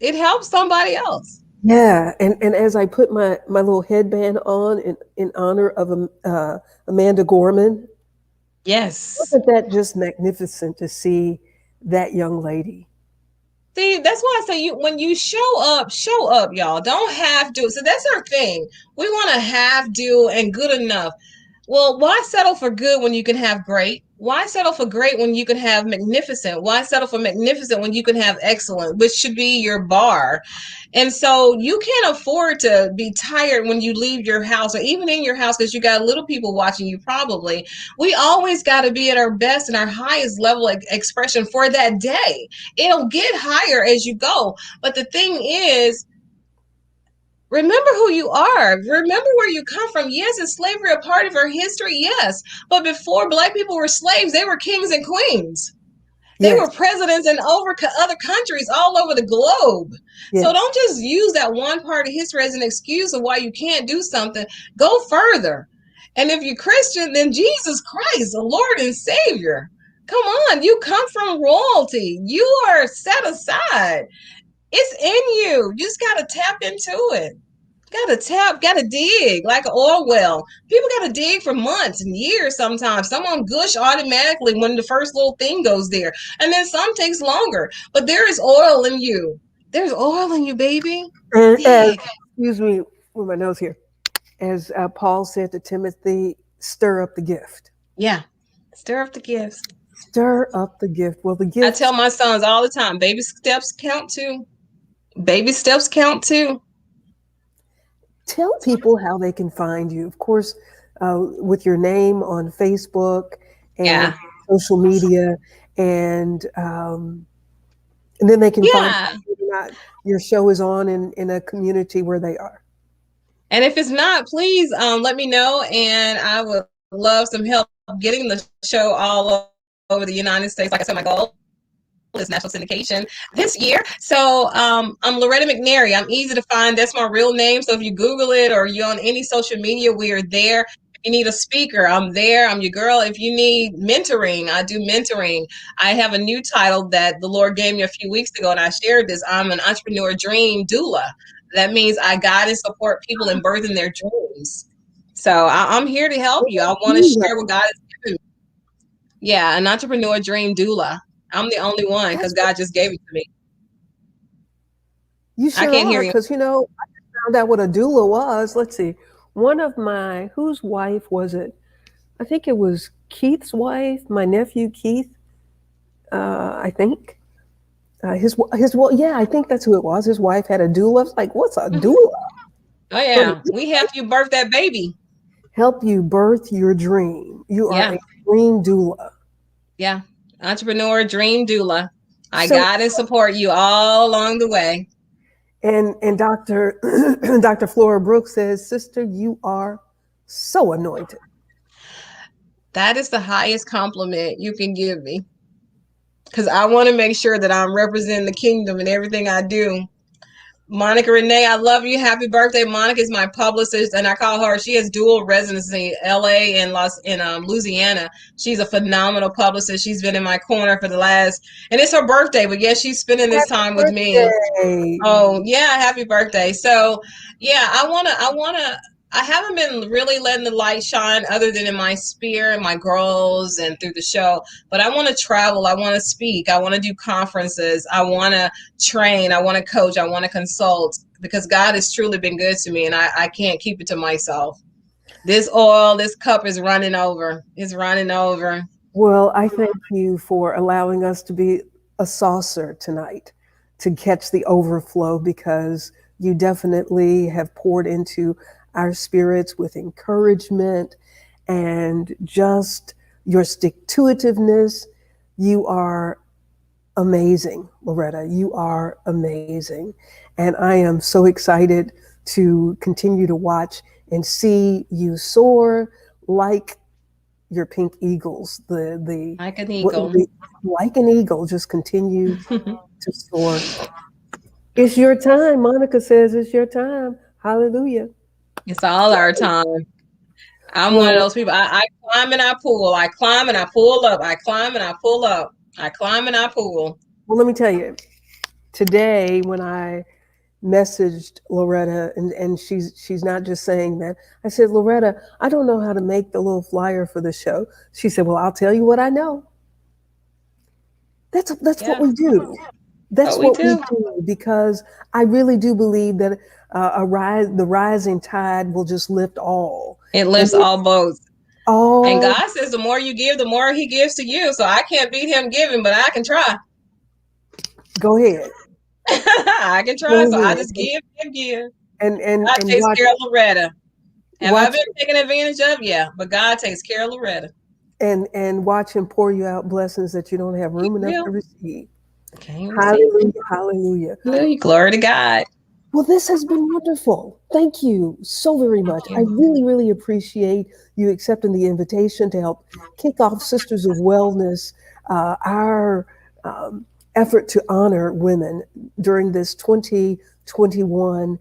It helps somebody else. Yeah, and as I put my little headband on in honor of Amanda Gorman, Yes. wasn't that just magnificent to see that young lady? See, that's why I say, when you show up, y'all. Don't have to. So that's our thing. We want to have do and good enough. Well, why settle for good when you can have great? Why settle for great when you can have magnificent? Why settle for magnificent when you can have excellent, which should be your bar? And so you can't afford to be tired when you leave your house, or even in your house, because you got little people watching you probably. We always got to be at our best and our highest level of expression for that day. It'll get higher as you go. But the thing is, remember who you are. Remember where you come from. Yes, is slavery a part of our history? Yes. But before Black people were slaves, they were kings and queens. They Yes, were presidents in other countries all over the globe. So yes. don't just use that one part of history as an excuse of why you can't do something. Go further. And if you're Christian, then Jesus Christ, the Lord and Savior. Come on, you come from royalty. You are set aside. It's in you. You just got to tap into it. Got to dig like an oil well. People got to dig for months and years sometimes. Some on gush automatically when the first little thing goes there. And then some takes longer. But there is oil in you. There's oil in you, baby. And as, Dig. excuse me with my nose here, as Paul said to Timothy, stir up the gift. Yeah. Stir up the gifts. Stir up the gift. Well, the I gift. tell my sons all the time, baby steps count too. Baby steps count too. Tell people how they can find you. Of course, with your name on Facebook and Yeah. social media, and then they can find Yeah. out your show is on in a community where they are. And if it's not, please let me know. And I would love some help getting the show all over the United States. Like I said, my goal is national syndication this year. So I'm Loretta McNary. I'm easy to find. That's my real name. So if you Google it or you're on any social media, we are there. If you need a speaker, I'm there. I'm your girl. If you need mentoring, I do mentoring. I have a new title that the Lord gave me a few weeks ago, and I shared this. I'm an entrepreneur dream doula. That means I guide and support people in birthing their dreams. So I'm here to help you. I want to share what God has given me. Yeah, an entrepreneur dream doula. I'm the only one because That's God just gave it to me. You I sure can't hear are, you. because I just found out what a doula was. Let's see. One of whose wife was it? I think it was Keith's wife, my nephew Keith. I think well, yeah, I think that's who it was. His wife had a doula. I was like, what's a Mhm. doula? Oh But yeah, we help you birth that baby. help you birth your dream. You are Yeah, a dream doula. yeah. Entrepreneur dream doula. I So, guide and support you all along the way. and Dr. Dr. Flora Brooks says, sister, you are so anointed. That is the highest compliment you can give me because I want to make sure that I'm representing the kingdom in everything I do. Monica Renee, I love you. Happy birthday. Monica is my publicist, and I call her. She has dual residency, LA and Louisiana. She's a phenomenal publicist. She's been in my corner for the last, and it's her birthday, but yes, she's spending this Happy time with me. birthday. Oh yeah, happy birthday. So yeah, I haven't been really letting the light shine other than in my sphere and my girls and through the show. But I want to travel. I want to speak. I want to do conferences. I want to train. I want to coach. I want to consult because God has truly been good to me and I can't keep it to myself. This oil, this cup is running over. It's running over. Well, I thank you for allowing us to be a saucer tonight to catch the overflow because you definitely have poured into our spirits with encouragement and just your stick to itiveness. You are amazing, Loretta. You are amazing. And I am so excited to continue to watch and see you soar like your pink eagles. Like an What- eagle. the like an eagle, just continue to soar. It's your time. Monica says it's your time. Hallelujah. It's all our time. I'm one of Well, those people. I climb and I pull. I climb and I pull up. I climb and I pull up. I climb and I pull. well, let me tell you. Today, when I messaged Loretta, and she's not just saying that. I said, Loretta, I don't know how to make the little flyer for the show. She said, well, I'll tell you what I know. That's what Yeah, we do. That's what we what we do. do, because I really do believe that the rising tide will just lift all, It and lifts all boats. And all. God says the more you give, the more He gives to you. So I can't beat Him giving, but I can try. Go ahead, I can go try. So I ahead, just give, give, give. and God takes watch care of Loretta. Have I watch been taken advantage of? Yeah, but God takes care of Loretta. and watch him pour you out blessings that you don't have He room enough to will. receive. Can't receive them. Hallelujah, hallelujah. Hallelujah. Glory to God. Well, this has been wonderful. Thank you so very Thank much. I you. really, really appreciate you accepting the invitation to help kick off Sisters of Wellness, our effort to honor women during this 2021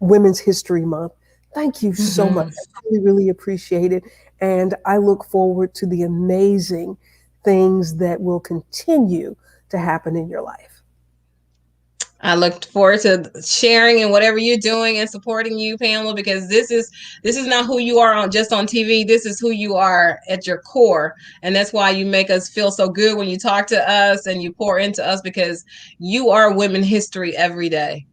Women's History Month. Thank you so much. Mhm. I really, really appreciate it. And I look forward to the amazing things that will continue to happen in your life. I look forward to sharing and whatever you're doing and supporting you, Pamela, because this is not who you are on just on TV. This is who you are at your core, and that's why you make us feel so good when you talk to us and you pour into us, because you are women history every day.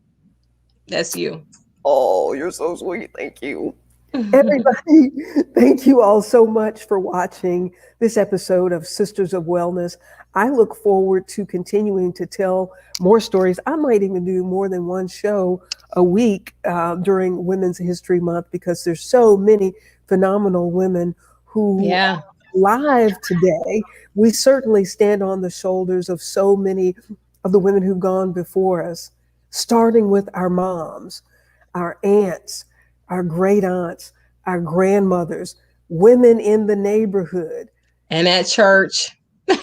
That's you. Oh, you're so sweet. Thank you. Everybody, thank you all so much for watching this episode of Sisters of Wellness. I look forward to continuing to tell more stories. I might even do more than one show a week during Women's History Month, because there's so many phenomenal women who Yeah. are alive today. We certainly stand on the shoulders of so many of the women who've gone before us, starting with our moms, our aunts, our great aunts, our grandmothers, women in the neighborhood, And at church. at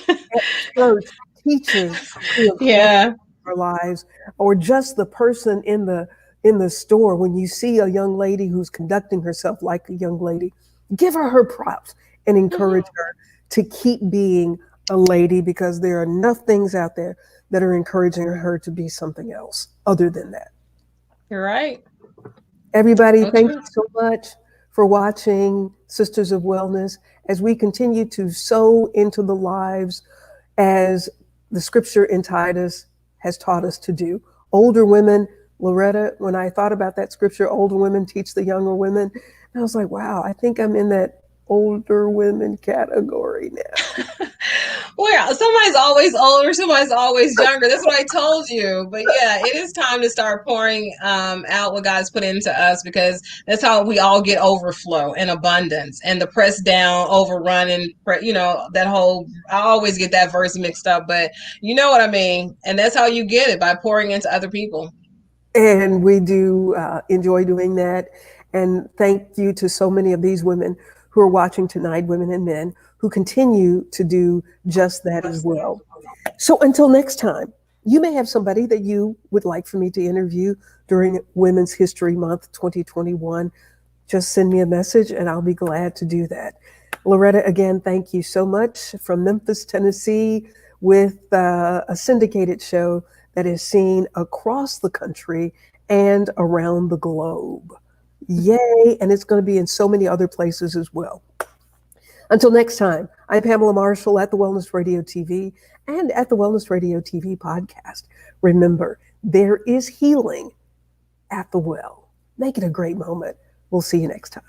church, teachers who have crossed Yeah. our lives, or just the person in the store. When you see a young lady who's conducting herself like a young lady, give her her props and encourage her to keep being a lady, because there are enough things out there that are encouraging her to be something else other than that. You're right. Everybody, So thank you true. so much for watching Sisters of Wellness as we continue to sow into the lives as the scripture in Titus has taught us to do. Older women, Loretta, when I thought about that scripture, older women teach the younger women, I was like, wow, I think I'm in that older women category now. Well, somebody's always older, somebody's always younger. That's what I told you. But yeah, it is time to start pouring out what God's put into us, because that's how we all get overflow and abundance, and the press down, overrun, and that whole. I always get that verse mixed up, but you know what I mean. And that's how you get it, by pouring into other people. And we do enjoy doing that. And thank you to so many of these women who are watching tonight, women and men, who continue to do just that as well. So until next time, you may have somebody that you would like for me to interview during Women's History Month 2021. Just send me a message and I'll be glad to do that. Loretta, again, thank you so much, from Memphis, Tennessee, with a syndicated show that is seen across the country and around the globe. Yay! And it's going to be in so many other places as well. Until next time, I'm Pamela Marshall at the Wellness Radio TV and at the Wellness Radio TV podcast. Remember, there is healing at the well. Make it a great moment. We'll see you next time.